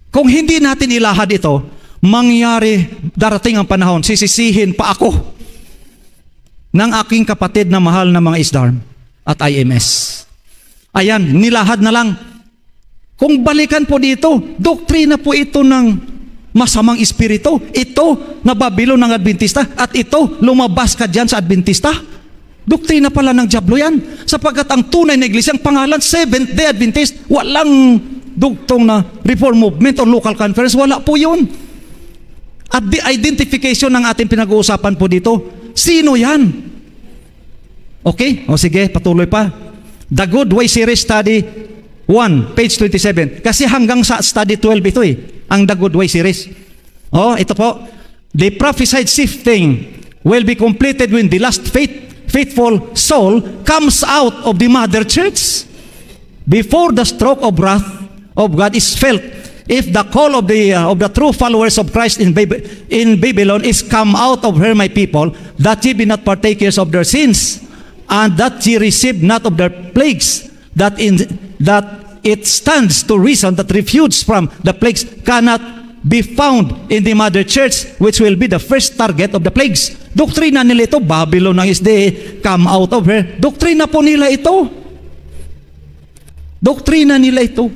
Kung hindi natin ilahad ito, mangyari, darating ang panahon, sisisihin pa ako ng aking kapatid na mahal na mga ISDARM at IMS. Ayan, nilahad na lang. Kung balikan po dito, doktrina po ito ng masamang espiritu. Ito na Babylon ng Adventista at ito, lumabas ka dyan sa Adventista. Doktrina pala ng Diablo yan. Sapagkat ang tunay na iglesia, ang pangalan, Seventh-day Adventist, walang dugtong na Reform Movement o local conference, wala po yun. At the identification ng ating pinag-uusapan po dito, sino yan? Okay? O sige, patuloy pa. The Good Way Series Study 1, page 27. Kasi hanggang sa study 12 ito ang The Good Way Series. Ito po. The prophesied sifting will be completed when the last faithful soul comes out of the mother church before the stroke of wrath of God is felt. If the call of the true followers of Christ in Babylon is come out of her, my people, that ye be not partakers of their sins, and that ye receive not of their plagues, that it stands to reason that refuge from the plagues cannot be found in the mother church, which will be the first target of the plagues. Doktrina nila ito, Babylon ang isde, come out of her. Doktrina po nila ito. Doktrina nila ito.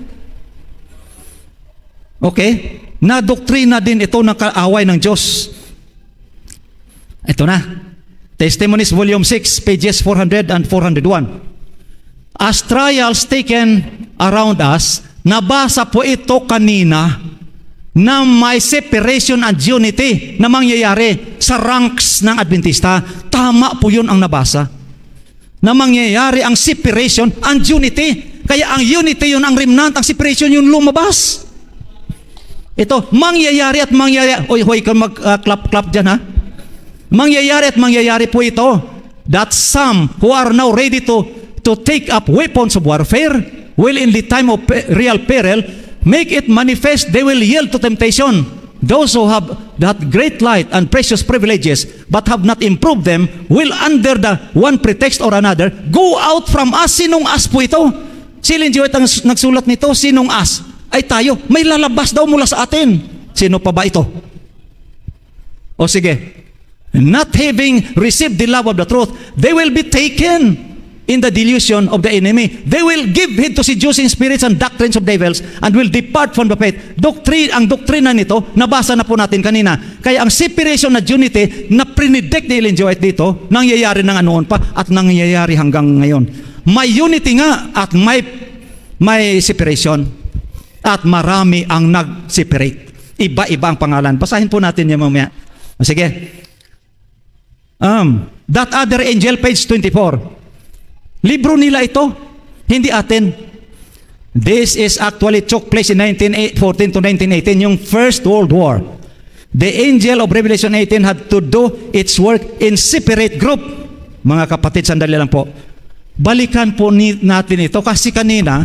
Okay? Na doktrina din ito ng kaaway ng Diyos. Ito na. Testimonies Volume 6, pages 400 and 401. As trials taken around us, nabasa po ito kanina na may separation and unity na mangyayari sa ranks ng Adventista. Tama po yun ang nabasa. Na mangyayari ang separation and unity. Kaya ang unity yun ang remnant, ang separation yun lumabas. Ito, mangyayari at mangyayari. Hoy, ka mag-clap-clap dyan ha. Mangyayari at mangyayari po ito. That some who are now ready to take up weapons of warfare will in the time of real peril make it manifest, they will yield to temptation. Those who have that great light and precious privileges but have not improved them will under the one pretext or another go out from us. Sinong us po ito? Si Ellen G. White ang nagsulat nito. Sinong us? Ay tayo. May lalabas daw mula sa atin. Sino pa ba ito? O sige. Not having received the love of the truth, they will be taken in the delusion of the enemy. They will give heed to seducing spirits and doctrines of devils and will depart from the faith. Ang doktrina nito, nabasa na po natin kanina. Kaya ang separation na unity na predict ni Ellen G. White dito, nangyayari ng anoon pa at nangyayari hanggang ngayon. May unity nga at may separation. At marami ang nag-separate. Iba-iba ang pangalan. Basahin po natin yan mamaya. Sige. That other angel, page 24. Libro nila ito. Hindi atin. This is actually took place in 1914 to 1918, yung First World War. The angel of Revelation 18 had to do its work in separate group. Mga kapatid, sandali lang po. Balikan po natin ito kasi kanina,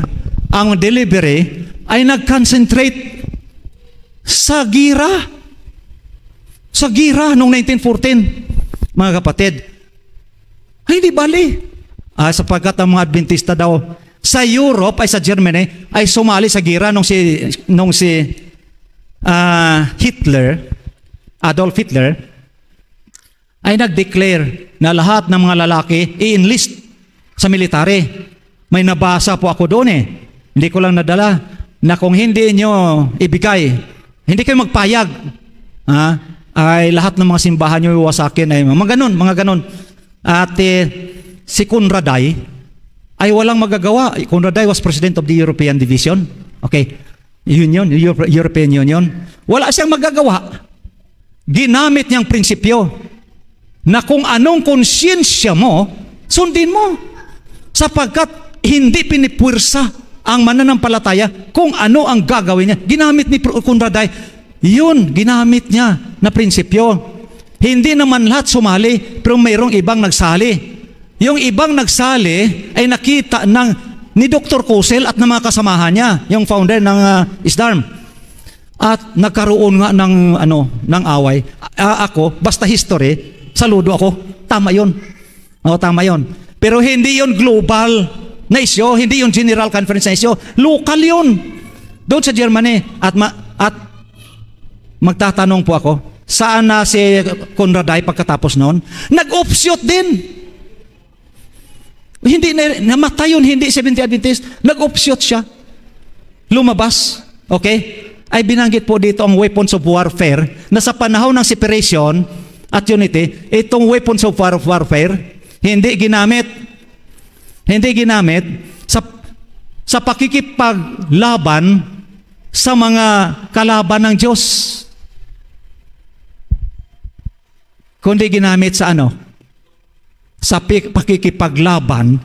ang delivery ay nag-concentrate sa gira. Sa gira noong 1914. Mga kapatid, ay di bali. Sapagkat ang mga Adventista daw sa Europe ay sa Germany ay sumali sa gira nung si Hitler, Adolf Hitler, ay nag-declare na lahat ng mga lalaki i-enlist sa military. May nabasa po ako doon Hindi ko lang nadala na kung hindi nyo ibigay, hindi kayo magpayag, ay lahat ng mga simbahan nyo iwasakin ay mga ganon. At si Conraday ay walang magagawa. Conraday was president of the European Division. Okay. European Union. Wala siyang magagawa. Ginamit niyang prinsipyo na kung anong konsyensya mo, sundin mo. Sapagkat hindi pinipwersa ang mananampalataya kung ano ang gagawin niya. Ginamit ni Conraday, yun, ginamit niya na prinsipyo. Hindi naman lahat sumali, pero mayroong ibang nagsali. Yung ibang nagsali ay nakita ni Dr. Kusel at ng mga kasamahan niya, yung founder ng ISDARM. At nagkaroon nga ng away. Ako, basta history, saludo ako. Tama yun. Tama yun. Pero hindi yun global na isyo, hindi yung General Conference na isyo. Local yun. Doon sa Germany. At magtatanong po ako, saan na si Conraday pagkatapos noon? Nag-offshoot din. Hindi namatay yun, hindi Seventh-day Adventist. Nag-offshoot siya. Lumabas. Okay? Ay binanggit po dito ang weapons of warfare na sa panahon ng separation at unity, itong weapons of warfare, hindi ginamit sa pakikipaglaban sa mga kalaban ng Diyos, kundi ginamit sa sa pakikipaglaban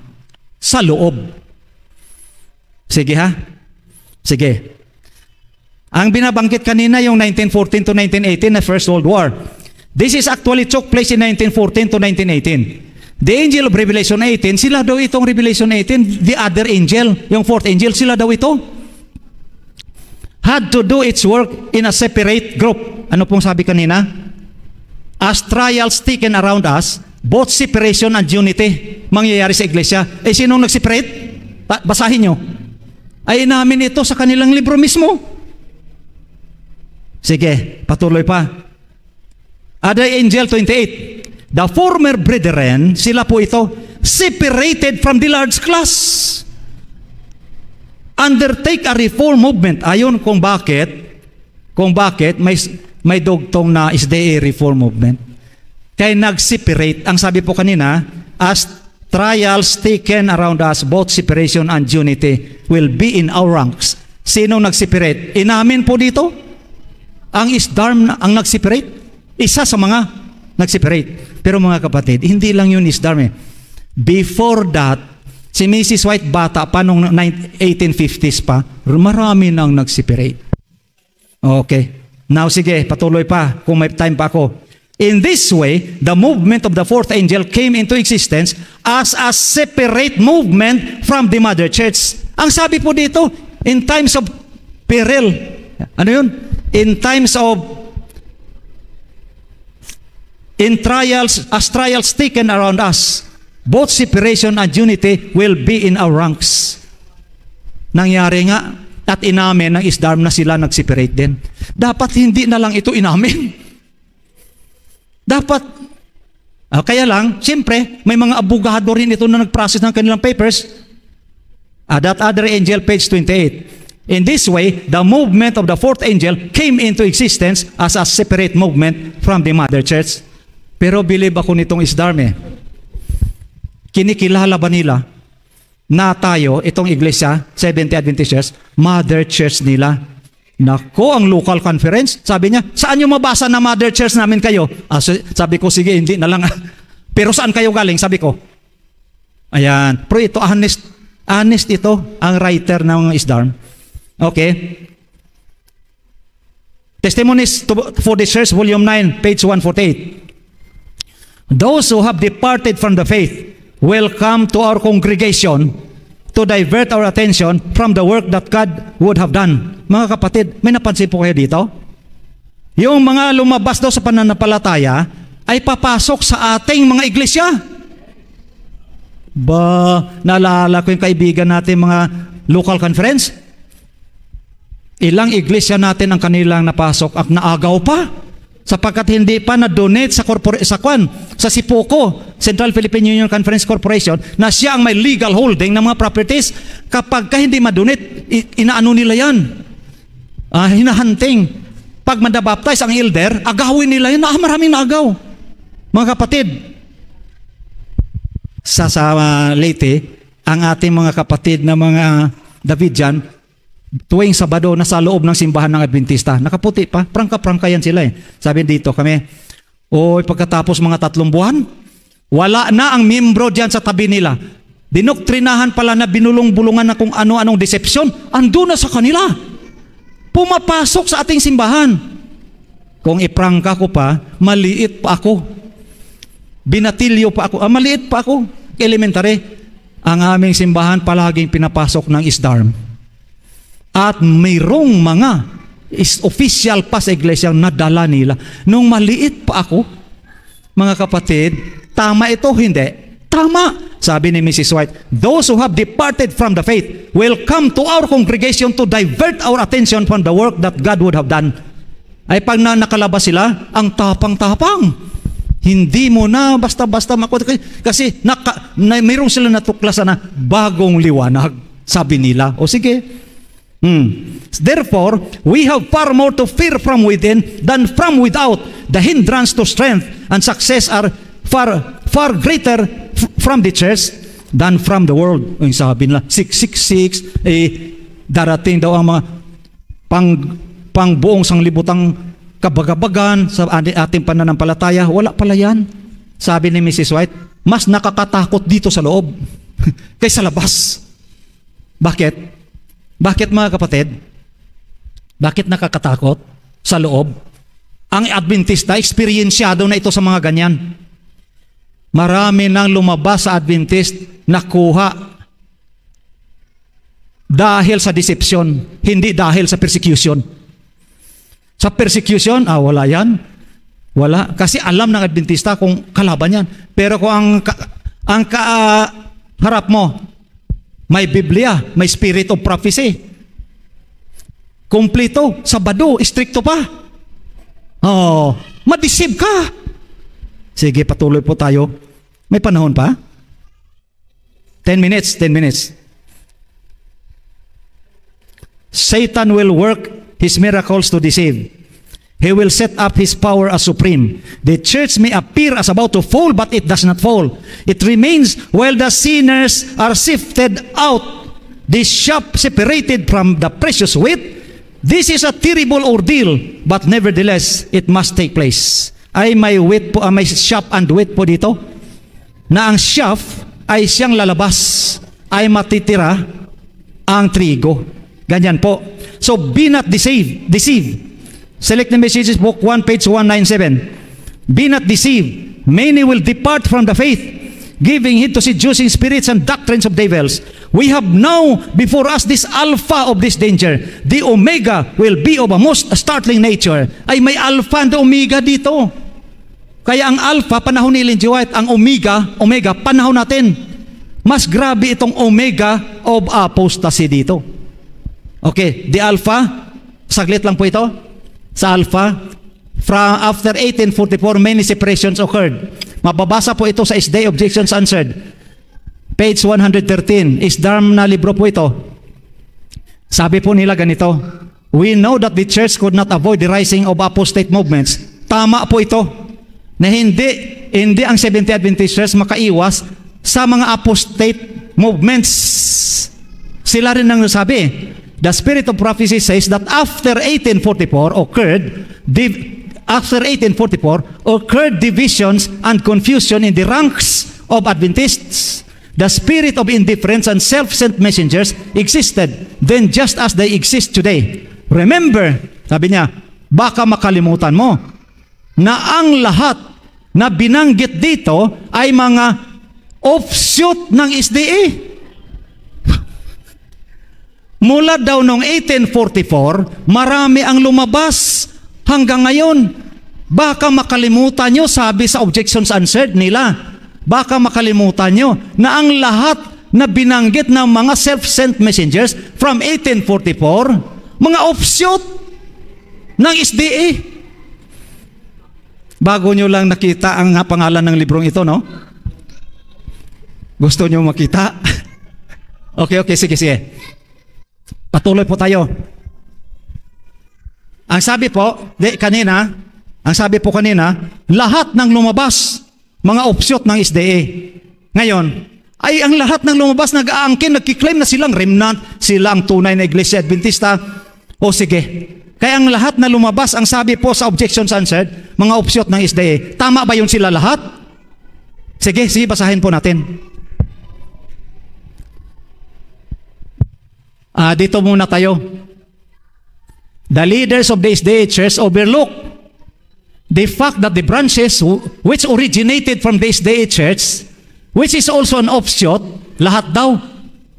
sa loob. Sige ha? Sige. Ang binabangkit kanina yung 1914 to 1918 na First World War. This is actually took place in 1914 to 1918. The angel of Revelation 18, sila daw itong Revelation 18, the other angel, yung fourth angel, sila daw ito. Had to do its work in a separate group. Ano pong sabi kanina? As trials taken around us, both separation and unity mangyayari sa iglesia. Eh, sinong nag-separate? Basahin nyo. Ay namin ito sa kanilang libro mismo. Sige, patuloy pa. Other angel 28. The former brethren, sila po ito, separated from the large class. Undertake a reform movement. Ayon kung bakit may dugtong na SDA reform movement. Kaya nag-separate. Ang sabi po kanina, as trials taken around us, both separation and unity will be in our ranks. Sino nag-separate? Inamin po dito? Ang ISDARM ang nag-separate? Isa sa mga nag-separate. Pero mga kapatid, hindi lang yun ISDARM eh. Before that, si Mrs. White bata pa noong 1850s pa, marami nang nag-separate. Okay. Now sige, patuloy pa kung may time pa ako. In this way, the movement of the fourth angel came into existence as a separate movement from the mother church. Ang sabi po dito, in times of peril, ano yun? In trials, as trials taken around us, both separation and unity will be in our ranks. Nangyari nga, at inamin ng ISDARM na sila nag-separate din. Dapat hindi na lang ito inamin. Dapat, kaya lang, siyempre, may mga abogado rin ito na nag-process ng kanilang papers. That other angel, page 28. In this way, the movement of the fourth angel came into existence as a separate movement from the mother church. Pero believe ako nitong ISDARM eh. Kinikilala ba nila na tayo, itong iglesia, Seventh-day Adventist Church, mother church nila? Nako, ang local conference, sabi niya, saan nyo mabasa na mother church namin kayo? Sabi ko, sige, hindi na lang. Pero saan kayo galing? Sabi ko. Ayan. Pero ito, honest ito, ang writer ng ISDARM. Okay. Testimonies for the Church, Volume 9, page 148. Those who have departed from the faith will come to our congregation to divert our attention from the work that God would have done. Mga kapatid, may napansin po kayo dito? Yung mga lumabas daw sa pananampalataya ay papasok sa ating mga iglesia. Naalala ko yung kaibigan natin mga local conference. Ilang iglesia natin ang kanilang napasok at naagaw pa. Sapagkat hindi pa na-donate sa Sipoco, Central Philippine Union Conference Corporation, na siya ang may legal holding ng mga properties. Kapag ka hindi ma-donate, inaano nila yan. Hinahunting. Pag mandabaptize ang elder, agawin nila yan. Maraming naagaw. Mga kapatid, sa Leyte, ang ating mga kapatid na mga Davidian, tuwing Sabado na sa loob ng simbahan ng Adventista, nakaputi pa, prangka-prangka yan sila eh. Sabi dito kami, pagkatapos mga 3 buwan, wala na ang membro diyan sa tabi nila. Dinoktrinahan pala na binulong-bulungan na kung ano-anong deception, ando na sa kanila. Pumapasok sa ating simbahan. Kung iprangka ko pa, maliit pa ako. Binatilyo pa ako, maliit pa ako. Elementary. Ang aming simbahan palaging pinapasok ng ISDARM. At mayroong mga official pa sa iglesia nadala nila. Nung maliit pa ako, mga kapatid, tama ito, hindi? Tama. Sabi ni Mrs. White, those who have departed from the faith will come to our congregation to divert our attention from the work that God would have done. Ay pag nakalabas sila, ang tapang-tapang. Hindi mo na basta-basta makuha. Kasi mayroong sila natuklasan na bagong liwanag. Sabi nila, o sige. Therefore, we have far more to fear from within than from without. The hindrance to strength and success are far greater from the church than from the world. Yung sabi nila, 666, darating daw ang mga pang buong sanglibutang kabagabagan sa ating pananampalataya. Wala pala yan. Sabi ni Mrs. White, mas nakakatakot dito sa loob. kaysa labas. Bakit? Bakit mga kapatid? Bakit nakakatakot sa loob? Ang Adventista, eksperyensyado na ito sa mga ganyan. Marami nang lumabas sa Adventist nakuha dahil sa deception, hindi dahil sa persecution. Sa persecution, wala yan. Wala. Kasi alam ng Adventista kung kalaban yan. Pero kung ang harap mo, may Biblia, may spirit of prophecy, kumplito, sabado, stricto pa. Madeceive ka. Sige, patuloy po tayo. May panahon pa? 10 minutes. Satan will work his miracles to deceive. He will set up his power as supreme. The church may appear as about to fall, but it does not fall. It remains while the sinners are sifted out, the chaff separated from the precious wheat. This is a terrible ordeal, but nevertheless, it must take place. Ay may wheat po, may chaff and wheat po dito, na ang chaff ay siyang lalabas, ay matitira ang trigo. Ganyan po. So, be not deceived. Select the Messages, Book 1, page 197. Be not deceived. Many will depart from the faith, giving heed to seducing spirits and doctrines of devils. We have now before us this alpha of this danger. The omega will be of a most startling nature. Ay may alpha and omega dito. Kaya ang alpha, panahon ni Ellen G. White. Ang omega, panahon natin. Mas grabe itong omega of apostasy dito. Okay, the alpha, saglit lang po ito. Sa alpha, after 1844, many separations occurred. Mababasa po ito sa SD Objections Answered. Page 113, Isdam na libro po ito. Sabi po nila ganito, we know that the church could not avoid the rising of apostate movements. Tama po ito, na hindi ang Seventh-day Adventist Church makaiwas sa mga apostate movements. Sila rin ang nasabi. The spirit of prophecy says that after 1844 occurred divisions and confusion in the ranks of Adventists. The spirit of indifference and self-sent messengers existed then just as they exist today. Remember, sabi niya, baka makalimutan mo na ang lahat na binanggit dito ay mga offshoot ng SDA. Mula daw noong 1844, marami ang lumabas hanggang ngayon. Baka makalimutan nyo, sabi sa Objections Answered nila, baka makalimutan nyo na ang lahat na binanggit ng mga self-sent messengers from 1844, mga offshoot ng SDA. Bago nyo lang nakita ang pangalan ng librong ito, no? Gusto nyo makita? Okay, sige. Patuloy po tayo. Ang sabi po kanina, lahat ng lumabas, mga offshoot ng SDA. Ngayon, ay ang lahat ng lumabas nag-aangkin, nagkiklaim na silang remnant, sila ang tunay na Iglesia Adventista. O sige, kaya ang lahat na lumabas, ang sabi po sa Objections Answered, mga offshoot ng SDA, tama ba yun sila lahat? Sige, basahin po natin. Dito muna tayo. The leaders of the SDA Church overlook the fact that the branches which originated from the SDA Church, which is also an offshoot, lahat daw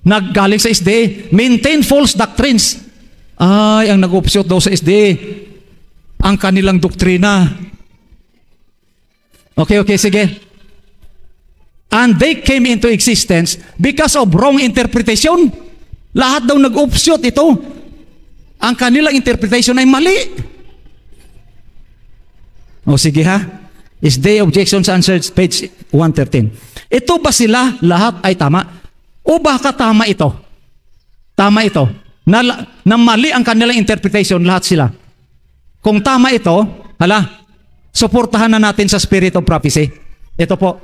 naggaling sa SDA, maintain false doctrines. Ay, ang nag-offshoot daw sa SDA, ang kanilang doktrina. Okay, sige. And they came into existence because of wrong interpretation. Lahat daw nag-offshoot ito. Ang kanilang interpretation ay mali. O sige ha. SDA Objections Answered, page 113. Ito ba sila lahat ay tama? O baka tama ito? Tama ito. Na mali ang kanilang interpretation, lahat sila. Kung tama ito, suportahan na natin sa spirit of prophecy. Ito po.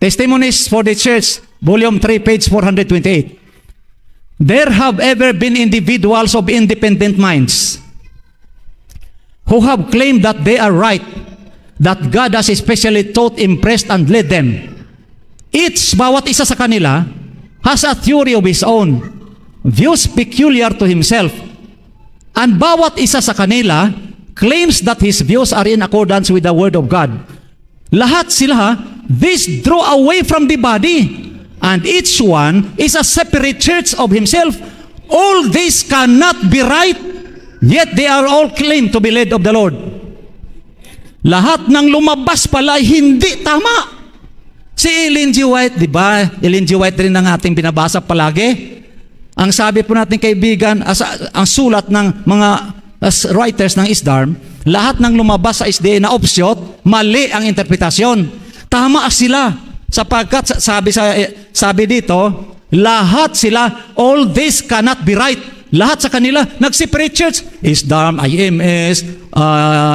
Testimonies for the Church, Volume 3, page 428. There have ever been individuals of independent minds who have claimed that they are right, that God has especially taught, impressed, and led them. bawat isa sa kanila, has a theory of his own, views peculiar to himself, and bawat isa sa kanila claims that his views are in accordance with the Word of God. Lahat sila, this draw away from the body, and each one is a separate church of himself. All this cannot be right, yet they are all claimed to be led of the Lord. Lahat ng lumabas pala hindi tama. Si Ellen G. White, di ba? Ellen G. White rin ang ating binabasa palagi. Ang sabi po natin kaibigan, ang sulat ng mga writers ng ISDARM, lahat ng lumabas sa SDA na opsyot, mali ang interpretasyon. Tama sila. Sapagkat sabi dito, lahat sila, all this cannot be right. Lahat sa kanila, nag-separate church. ISDARM, IMS,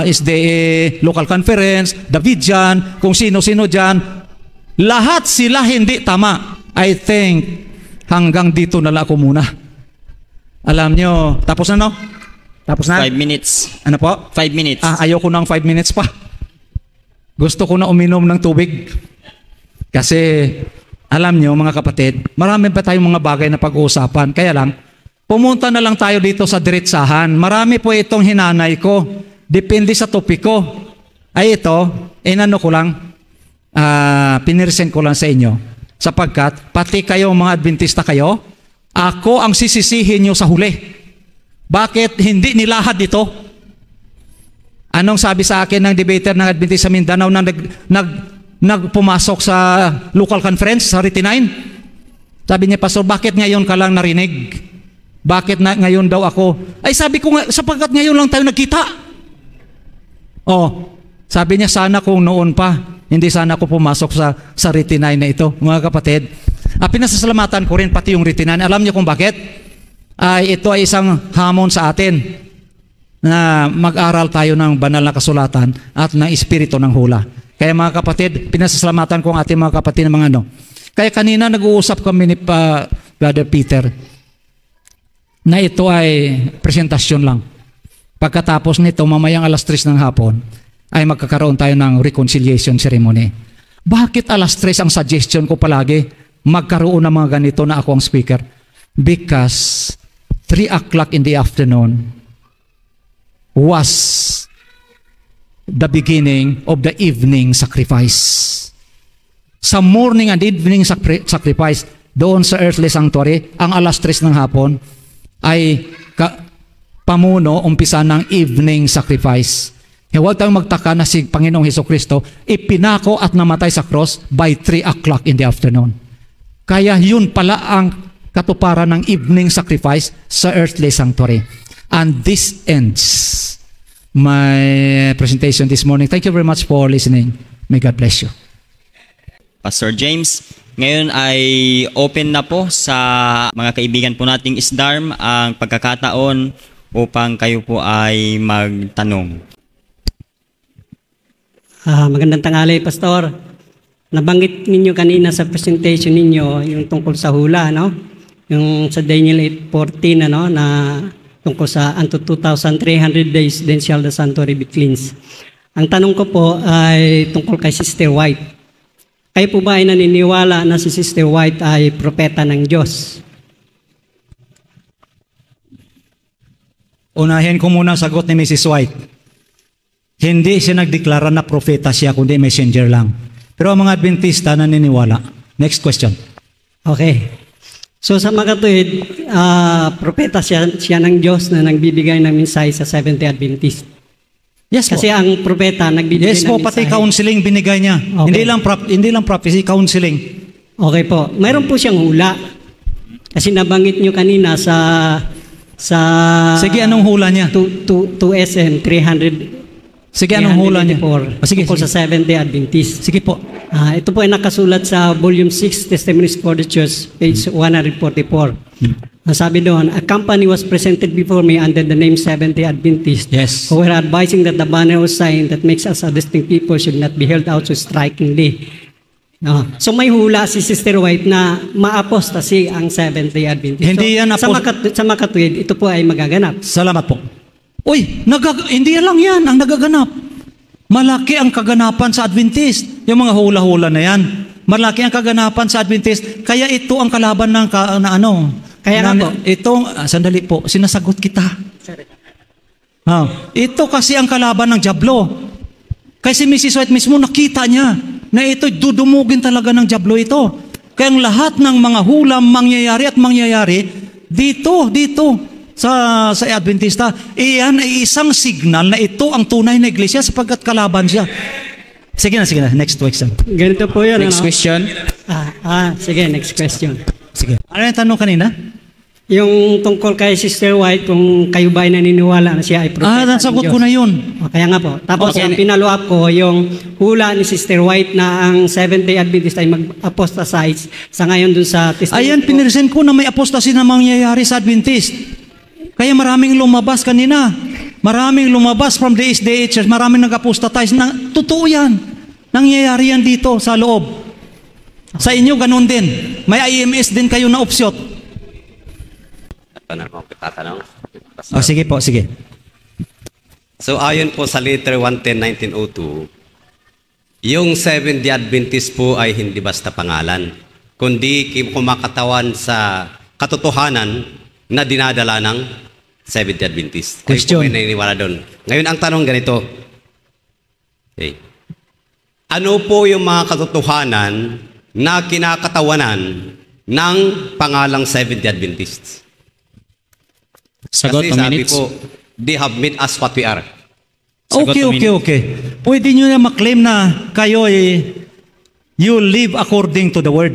SDA, local conference, Davidian, kung sino-sino dyan. Lahat sila hindi tama. I think, hanggang dito na lang ako muna. Alam nyo, tapos na no? Tapos na? 5 minutes. Ano po? 5 minutes. Ayoko ng 5 minutes pa. Gusto ko na uminom ng tubig. Kasi, alam nyo mga kapatid, marami pa tayong mga bagay na pag-uusapan. Kaya lang, pumunta na lang tayo dito sa diretsahan. Marami po itong hinanay ko. Depende sa topiko. Ay ito, inano ko lang, pinirsen ko lang sa inyo. Sapagkat, pati kayo mga Adventista kayo, ako ang sisisihin nyo sa huli. Bakit hindi nilahad ito? Anong sabi sa akin ng debater ng Adventista sa Mindanao na nagpumasok sa local conference sa 39? Sabi niya, Pastor, bakit ngayon ka lang narinig? Bakit na ngayon daw ako? Ay sabi ko nga, sapagkat ngayon lang tayo nagkita. Sabi niya, sana kung noon pa, hindi sana ako pumasok sa 39 na ito. Mga kapatid, pinasasalamatan ko rin pati yung 39. Alam niyo kung bakit? Ito ay isang hamon sa atin na mag-aral tayo ng banal na kasulatan at ng espiritu ng hula. Kaya mga kapatid, pinasasalamatan ko ang ating mga kapatid ng mga ano. Kaya kanina nag-uusap kami ni Brother Peter na ito ay presentasyon lang. Pagkatapos nito, mamayang alas 3 ng hapon, ay magkakaroon tayo ng reconciliation ceremony. Bakit alas 3 ang suggestion ko palagi? Magkaroon ng mga ganito na ako ang speaker. Because 3 o'clock in the afternoon was the beginning of the evening sacrifice. Sa morning and evening sacrifice, doon sa earthly sanctuary, ang alas 3 ng hapon ay pamuno, umpisa ng evening sacrifice. Huwag tayong magtaka na si Panginoong Hesukristo ipinako at namatay sa cross by 3 o'clock in the afternoon. Kaya yun pala ang katuparan ng evening sacrifice sa earthly sanctuary. And this ends my presentation this morning. Thank you very much for listening. May God bless you. Pastor James, ngayon ay open na po sa mga kaibigan po nating ISDARM ang pagkakataon upang kayo po ay magtanong. Magandang tanghali, Pastor. Nabanggit ninyo kanina sa presentation ninyo yung tungkol sa hula, no? Yung sa Daniel 8:14, ano, na tungkol sa unto 2,300 days, then shall the sanctuary be cleansed. Ang tanong ko po ay tungkol kay Sister White. Kayo po ba ay naniniwala na si Sister White ay propeta ng Diyos? Unahin ko muna ang sagot ni Mrs. White. Hindi siya nagdeklara na propeta siya, kundi messenger lang. Pero ang mga Adventista naniniwala. Next question. Okay. So sa mga katuwid, propeta siya ng Diyos na nagbibigay ng mensahe sa Seventh-day Adventist. Yes po. Kasi ang propeta nagbibigay Yes ng po, mensahe. pati counseling binigay niya. Okay. Hindi lang prophecy, counseling. Okay po. Mayroon po siyang hula. Kasi nabanggit nyo kanina sa Sige, anong hula niya? 2 SM 300. Sige, anong hula niya? Sige, Tungkol sa Seventh-day Adventist. Sige po. Ito po ay nakasulat sa Volume 6, Testimonies for the Church, page 144. Sabi doon, a company was presented before me under the name Seventh-day Adventist, Yes. who were advising that the banner or sign that makes us a distinct people should not be held out so strikingly. So may hula si Sister White na ma-apostasy ang Seventh-day Adventist. Hindi yan sa makatwid, ito po ay magaganap. Salamat po. Uy, hindi lang yan ang nagaganap. Malaki ang kaganapan sa Adventist. Yung mga hula-hula na yan. Malaki ang kaganapan sa Adventist. Kaya ito ang kalaban ng Kaya nga po. Sandali po, sinasagot kita. Ito kasi ang kalaban ng dyablo. Kasi Mrs. White mismo nakita niya na ito dudumugin talaga ng dyablo ito. Kaya ang lahat ng mga hulam mangyayari dito sa Adventista, iyan ay isang signal na ito ang tunay na iglesia sapagkat kalaban siya. Sige na. Next question. Ganito po yun. Next question. Sige, next question. Sige. Ano yung tanong kanina? Yung tungkol kay Sister White, kung kayo ba ay naniniwala na siya ay propeta ng nasagot Diyos. ko na yun. Kaya nga po. Tapos Okay. ang pinalo up ko, yung hula ni Sister White na ang Seventh-day Adventist ay mag-apostatize sa ngayon dun sa testimony. Ayan, pinresent ko na may apostasy na mangyayari sa Adventist. Kaya maraming lumabas kanina. Maraming lumabas from the SDA Church. Maraming nag-apostatize. Totoo yan. Nangyayari yan dito sa loob. Sa inyo, ganun din. May IMS din kayo na opsyot. Sige po, sige. So ayon po sa letter 110-1902, yung Seventh-day Adventist po ay hindi basta pangalan, kundi kumakatawan sa katotohanan na dinadala ng Seventh-day Adventist. Question. Kayo po ay naniniwala doon. Ngayon ang tanong ganito. Okay. Ano po yung mga katotohanan na kinakatawanan ng pangalang Seventh-day Adventist? Sagot, 2 Kasi sabi minutes. po, they have made us what we are. Sagot, 2 minutes. Okay. Pwede nyo na maklaim na kayo you live according to the word.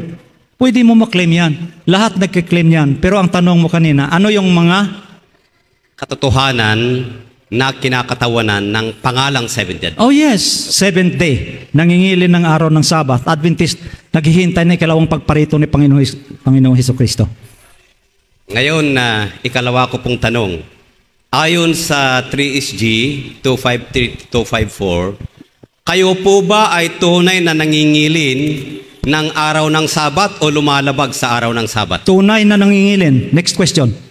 Pwede mo maklaim yan. Lahat nagkiklaim yan. Pero ang tanong mo kanina, ano yung mga Katotohanan na kinakatawanan ng pangalang Seventh-day Adventist. Oh yes, seventh day. Nangingilin ng araw ng Sabat. Adventist, naghihintay na ikalawang pagparito ni Panginoong Hesukristo. Ngayon na ikalawa ko pong tanong. Ayon sa 3SG 253-254, kayo po ba ay tunay na nangingilin ng araw ng Sabat o lumalabag sa araw ng Sabat? Tunay na nangingilin. Next question.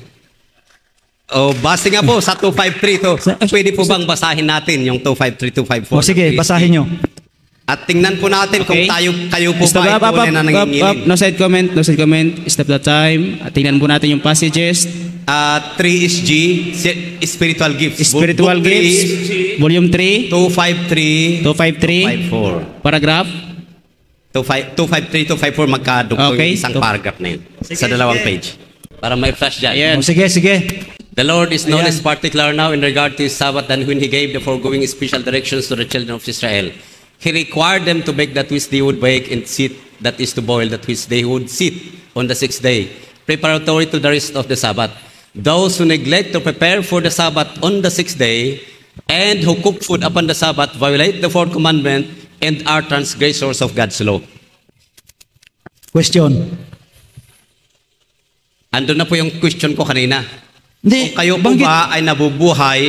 O base nga po sa 253 to. Pwede po bang basahin natin yung 253-254? O sige, basahin nyo. At tingnan po natin kung Okay. kayo po Stop, ba ay up. tunay na nangingilin. No side comment. Stop the time. At tingnan po natin yung passages. 3SG Spiritual Gifts. Spiritual Book Gifts, Volume 3, 253 253, 254. paragraph. 253-254 magkadugtong Okay. isang paragraph na yun. Sa dalawang page. Para may flash dyan. Ayan. O sige. The Lord is no Ayan. less particular now in regard to His Sabbath than when He gave the foregoing special directions to the children of Israel. He required them to bake that which they would bake and sit, that is to boil that which they would sit on the 6th day, preparatory to the rest of the Sabbath. Those who neglect to prepare for the Sabbath on the 6th day and who cook food upon the Sabbath violate the fourth commandment and are transgressors of God's law. Question. Andun na po yung question ko kanina. Hindi, Kung kayo po banggit- ba ay nabubuhay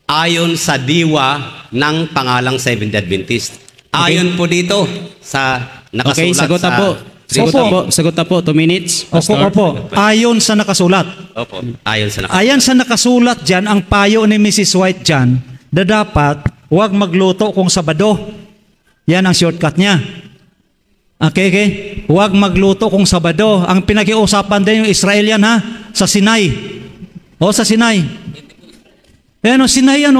ayon sa diwa ng pangalang Seventh-day Adventist? Ayon po dito sa nakasulat Okay, sagot na sa... po. Opo. Sagot na po. 2 minutes. Pastor. Opo. Ayon sa nakasulat. Opo, ayon sa Ayan sa nakasulat dyan, ang payo ni Mrs. White dyan, na dapat huwag magluto kung Sabado. Yan ang shortcut niya. Okay. Huwag magluto kung Sabado. Ang pinag-iusapan din yung Israel yan sa Sinai. Sa Sinai. Ayan Sinai yan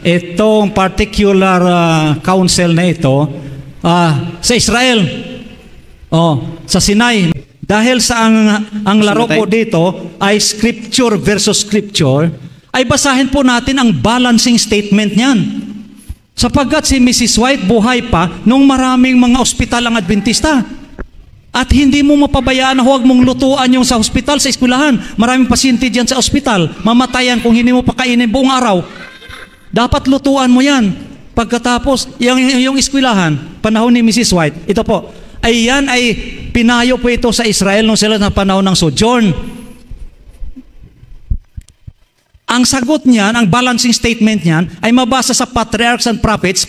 Itong particular council na ito, sa Israel. Sa Sinai. Dahil sa ang laro po dito ay scripture versus scripture, ay basahin po natin ang balancing statement niyan. Sapagkat si Mrs. White buhay pa nung maraming mga ospital ang Adventista. At hindi mo mapabayaan na huwag mong lutuan yung sa ospital, sa eskwelahan. Maraming pasyente dyan sa ospital. Mamatayan kung hindi mo pakainin buong araw. Dapat lutuan mo yan. Pagkatapos, yung eskwelahan, panahon ni Mrs. White, ito po, yan ay pinayo po ito sa Israel nung sila na panahon ng sojourn. Ang sagot niyan, ang balancing statement niyan, ay mabasa sa Patriarchs and Prophets,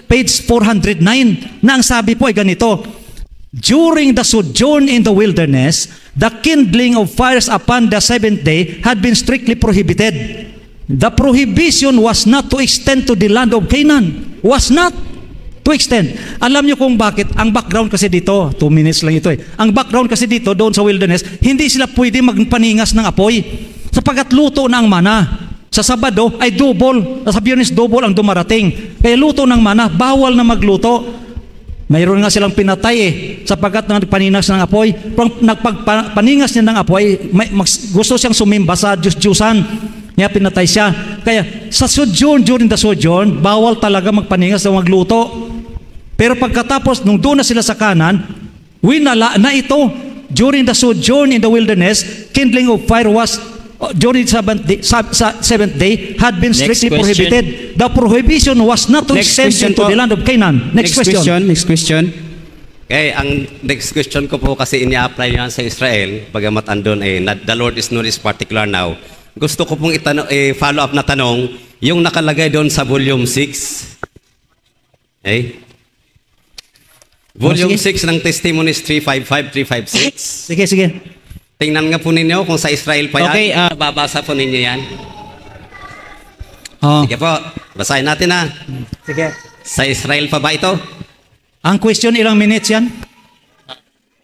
page 409, na ang sabi po ay ganito: during the sojourn in the wilderness, the kindling of fires upon the 7th day had been strictly prohibited. The prohibition was not to extend to the land of Canaan. Was not. To extend. Alam niyo kung bakit? Ang background kasi dito, 2 minutes lang ito eh. Ang background kasi dito, doon sa wilderness, hindi sila pwede magpaningas ng apoy. Sapagkat luto na ang mana. Sa Sabado ay double. Sa Biyernes double ang dumarating. Kaya luto ng mana, bawal na magluto. Mayroon nga silang pinatay eh, sapagkat nagpaningas ng apoy. Nagpaningas niya ng apoy, gusto siyang sumimba sa Diyos-Diyusan. Kaya pinatay siya. Kaya sa sojourn, during the sojourn, bawal talaga magpaningas o magluto. Pero pagkatapos, nung doon na sila sa kanan, winala na ito. During the sojourn in the wilderness, kindling of fire was, during seventh day, had been strictly prohibited. The prohibition was not to extend into the land of Canaan. Next question. Next question. Okay, ang next question ko po kasi ini-apply yan sa Israel, bagamat andun the Lord is not is particular now. Gusto ko pong follow up na tanong, yung nakalagay doon sa volume 6. Okay? Volume 6 ng Testimonies 355, 356. Sige. Tingnan nga po ninyo kung sa Israel pa yan. Okay, babasa po ninyo yan. Oh. Sige po, basahin natin na. Sige. Sa Israel pa ba ito? Ang question, ilang minutes yan?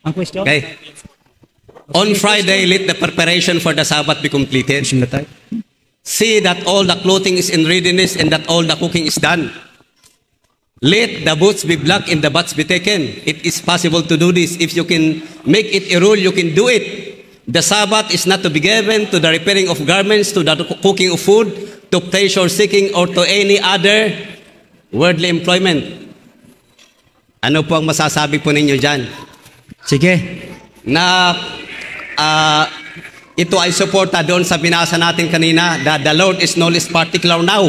Ang question? Okay. On Friday, let the preparation for the Sabbath be completed. See that all the clothing is in readiness and that all the cooking is done. Let the boots be black and the butts be taken. It is possible to do this. If you can make it a rule, you can do it. The Sabbath is not to be given to the repairing of garments, to the cooking of food, to pleasure seeking, or to any other worldly employment. Ano po ang masasabi po ninyo dyan? Sige. Na ito ay suporta doon sa binasa natin kanina, that the Lord is no less particular now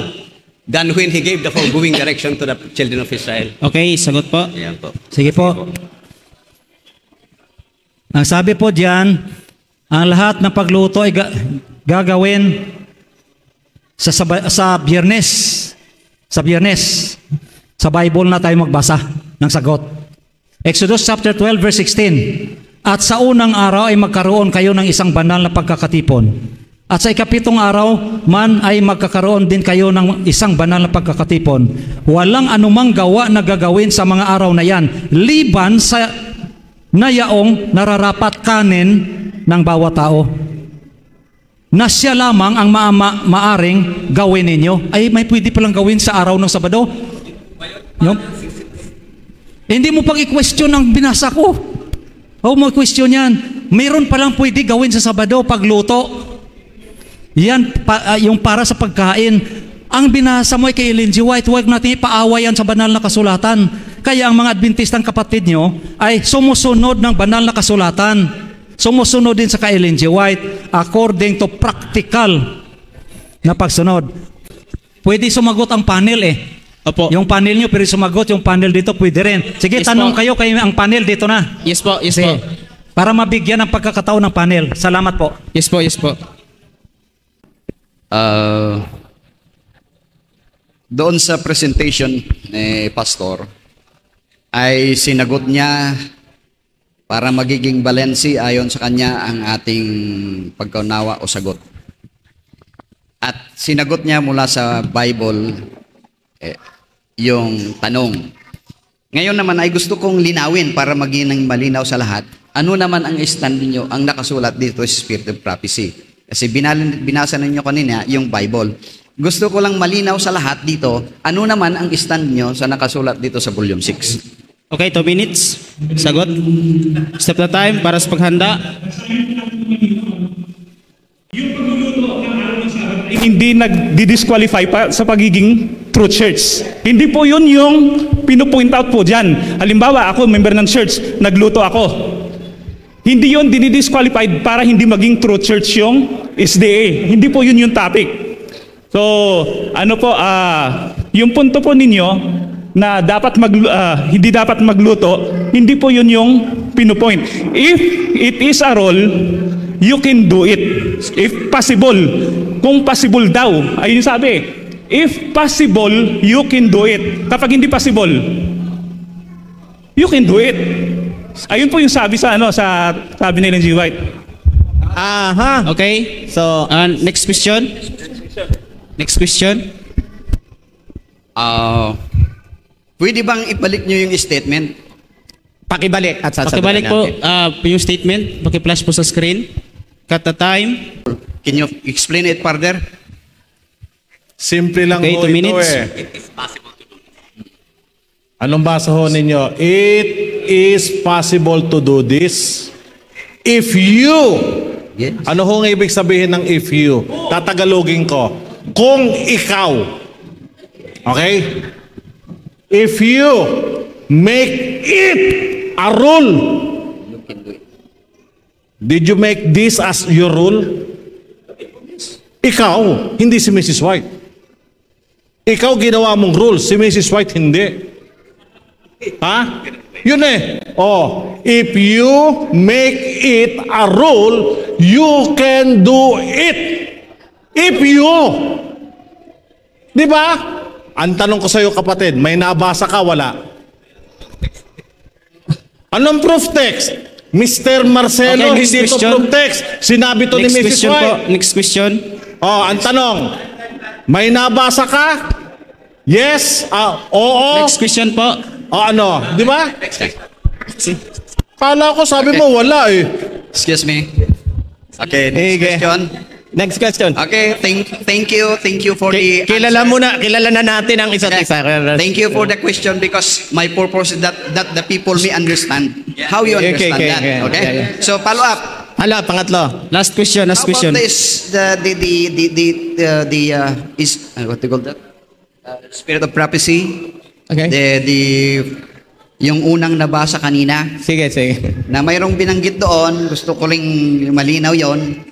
than when He gave the foregoing direction to the children of Israel. Okay, sagot po. Ayan po. Sige po. Ang sabi po diyan, ang lahat ng pagluto ay gagawin sa Biyernes. Sa Biyernes. Sa Bible na tayo magbasa ng sagot. Exodus chapter 12 verse 16. At sa unang araw ay magkaroon kayo ng isang banal na pagkakatipon. At sa ikapitong araw man ay magkakaroon din kayo ng isang banal na pagkakatipon. Walang anumang gawa na gagawin sa mga araw na yan, liban sa nayaong nararapat kanin ng bawat tao. Na siya lamang ang maaring gawin ninyo. Ay, may pwede palang gawin sa araw ng Sabado? No? Hindi mo pang i-question ang binasa ko. Mo question yan. Mayroon palang pwede gawin sa Sabado pagluto. Yan, yung para sa pagkain. Ang binasa mo ay kay Ellen G. White, huwag natin ipaawa yan sa banal na kasulatan. Kaya ang mga Adventistang kapatid nyo ay sumusunod ng banal na kasulatan. Sumusunod din sa kay Ellen G. White according to practical na pagsunod. Pwede sumagot ang panel eh. Opo. Yung panel nyo, pero sumagot yung panel dito, pwede rin. Sige, Yes, tanong po. kayo ang panel dito na. Yes po, yes Sige. po. Para mabigyan ng pagkakataon ng panel. Salamat po. Yes po, yes po. Doon sa presentation ni Pastor, ay sinagot niya para magiging balensi ayon sa kanya ang ating pagkaunawa o sagot. At sinagot niya mula sa Bible yung tanong. Ngayon naman ay gusto kong linawin para maging malinaw sa lahat. Ano naman ang stand ninyo ang nakasulat dito sa Spirit of Prophecy? Kasi binasa ninyo kanina yung Bible. Gusto ko lang malinaw sa lahat dito, ano naman ang stand nyo sa nakasulat dito sa volume 6? Okay, 2 minutes. Sagot. Step na time para sa paghanda. Hindi nag-disqualify pa sa pagiging true church. Hindi po yun yung pinupoint out po dyan. Halimbawa, ako, member ng church, nagluto ako. Hindi yun dinidisqualified para hindi maging true church yung SDA. Hindi po yun yung topic. So, ano po, yung punto po ninyo na dapat hindi dapat magluto, hindi po yun yung pinupoint. If it is a role, you can do it. If possible. Kung possible daw, ayun sabi. If possible, you can do it. Kapag hindi possible, you can do it. Ayun po yung sabi sa sabi ni Ellen G. White. Aha. Okay. So, next question. Next question. Pwede bang ibalik nyo yung statement? Pakibalik at sasagutin Pakibalik po natin. yung statement, paki-flash po sa screen. Cut the time. Can you explain it further? Simple lang Okay, ho 2 ito minutes. eh. Anong basa ho ninyo? It is possible to do this if you. Yes. Ano ho ang ibig sabihin ng if you? Tatagalogin ko. Kung ikaw. Okay? If you make it a rule. Did you make this as your rule? Ikaw, hindi si Mrs. White. Ikaw ginawa mong rule, si Mrs. White hindi. Ha? Yun eh. Oh, if you make it a rule, you can do it. If you. Di ba? Ang tanong ko sa iyo kapatid, may nabasa ka, wala? Anong proof text? Mr. Marcelo, Okay, next hindi ito question. proof text. Sinabi to ni Next Mrs. question po. White. Next question. Oh, ang tanong, may nabasa ka? Yes? Oo? Next question po. O ano? Di ba? Kala ko sabi mo wala eh. Excuse me. Okay, next Okay. question. Next question. Okay, thank you for the Kilala na natin ang isa't isa. Thank you for the question because my purpose is that the people may understand how you Okay, understand okay, that. okay. Okay? Yeah, yeah. So follow up. Hala, pangatlo. Last question, last How about question. this? What do you call that? Spirit of prophecy. Okay. Yung unang nabasa kanina Sige, sige. na mayroong binanggit doon, gusto ko ring malinaw yon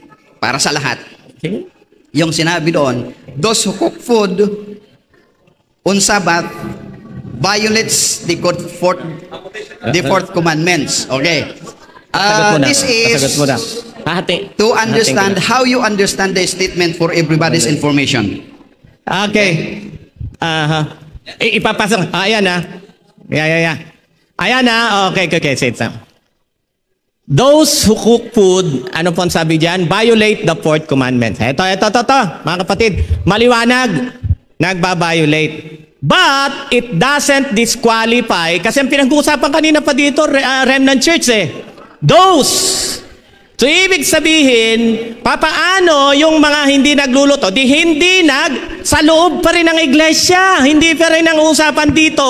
para sa lahat. Sige. Yung sinabi doon, those who cook food on Sabbath violates the fourth commandments. Okay. Sagot mo na. This is Sagot mo na. Hahati. to understand Hahating ko how you understand the statement for everybody's information. na. Okay. Aha. Ipapasok. Ayan na. Yeah. Ayan na. Okay. Say it now. Those who cook food, ano po ang sabi dyan? Violate the fourth commandment. Ito. Mga kapatid, maliwanag. Nagba-violate. But, it doesn't disqualify. Kasi ang pinag-uusapan kanina pa dito, Remnant Church Those. So, ibig sabihin, papaano yung mga hindi nagluluto? Hindi sa loob pa rin ng iglesia. Hindi pa rin ang usapan dito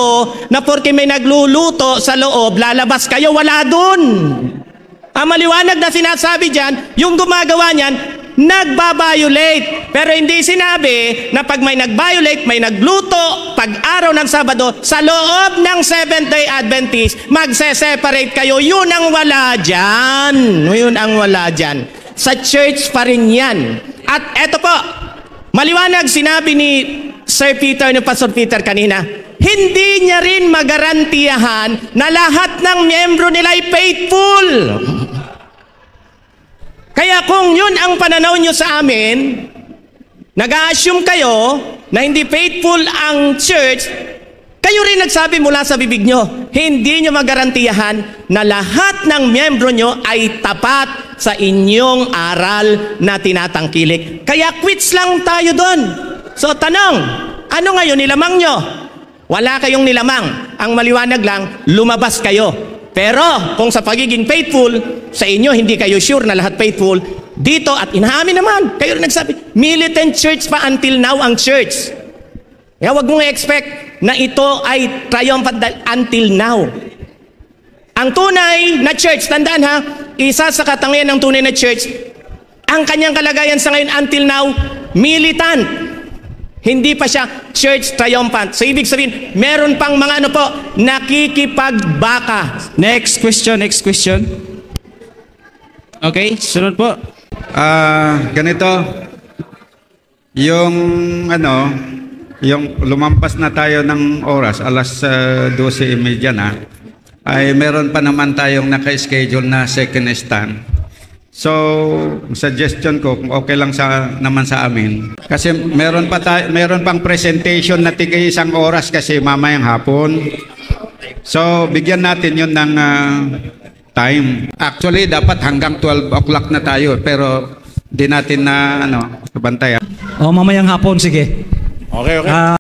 na porque may nagluluto sa loob, lalabas kayo, wala dun. Ang maliwanag na sinasabi dyan, yung gumagawa niyan, nagbabiolate. Pero hindi sinabi na pag may nagbiolate, may nagluto, pag araw ng Sabado, sa loob ng Seventh-day Adventist, magse-separate kayo. Yun ang wala dyan. Yun ang wala dyan. Sa church pa rin yan. At eto po, maliwanag sinabi ni Sir Peter, ni Pastor Peter kanina, hindi niya rin magarantiyahan na lahat ng miyembro nila ay faithful. Kaya kung yun ang pananaw nyo sa amin, nag-a-assume kayo na hindi faithful ang church, kayo rin nagsabi mula sa bibig nyo, hindi nyo magarantiyahan na lahat ng miyembro nyo ay tapat sa inyong aral na tinatangkilik. Kaya quits lang tayo doon. So tanong, ano ngayon nilamang nyo? Wala kayong nilamang. Ang maliwanag lang, lumabas kayo. Pero kung sa pagiging faithful, sa inyo hindi kayo sure na lahat faithful, dito at inaamin naman, kayo rin nagsabi, militant church pa until now ang church. Kaya wag mong i-expect na ito ay triumphant until now. Ang tunay na church, tandaan ha, isa sa katangian ng tunay na church, ang kanyang kalagayan sa ngayon until now, militant. Hindi pa siya church triumphant. So ibig sabihin, meron pang mga nakikipagbaka. Next question. Okay, sunod po. Ganito. Yung lumampas na tayo ng oras, alas 12:30 na, ay meron pa naman tayong naka-schedule na second stand. So, suggestion ko, kung okay lang naman sa amin. Kasi meron pang presentation na tigay 1 oras kasi mamayang hapon. So, bigyan natin yun ng time. Actually, dapat hanggang 12 o'clock na tayo. Pero, di natin na, bantayan. O, mamayang hapon, sige. Okay.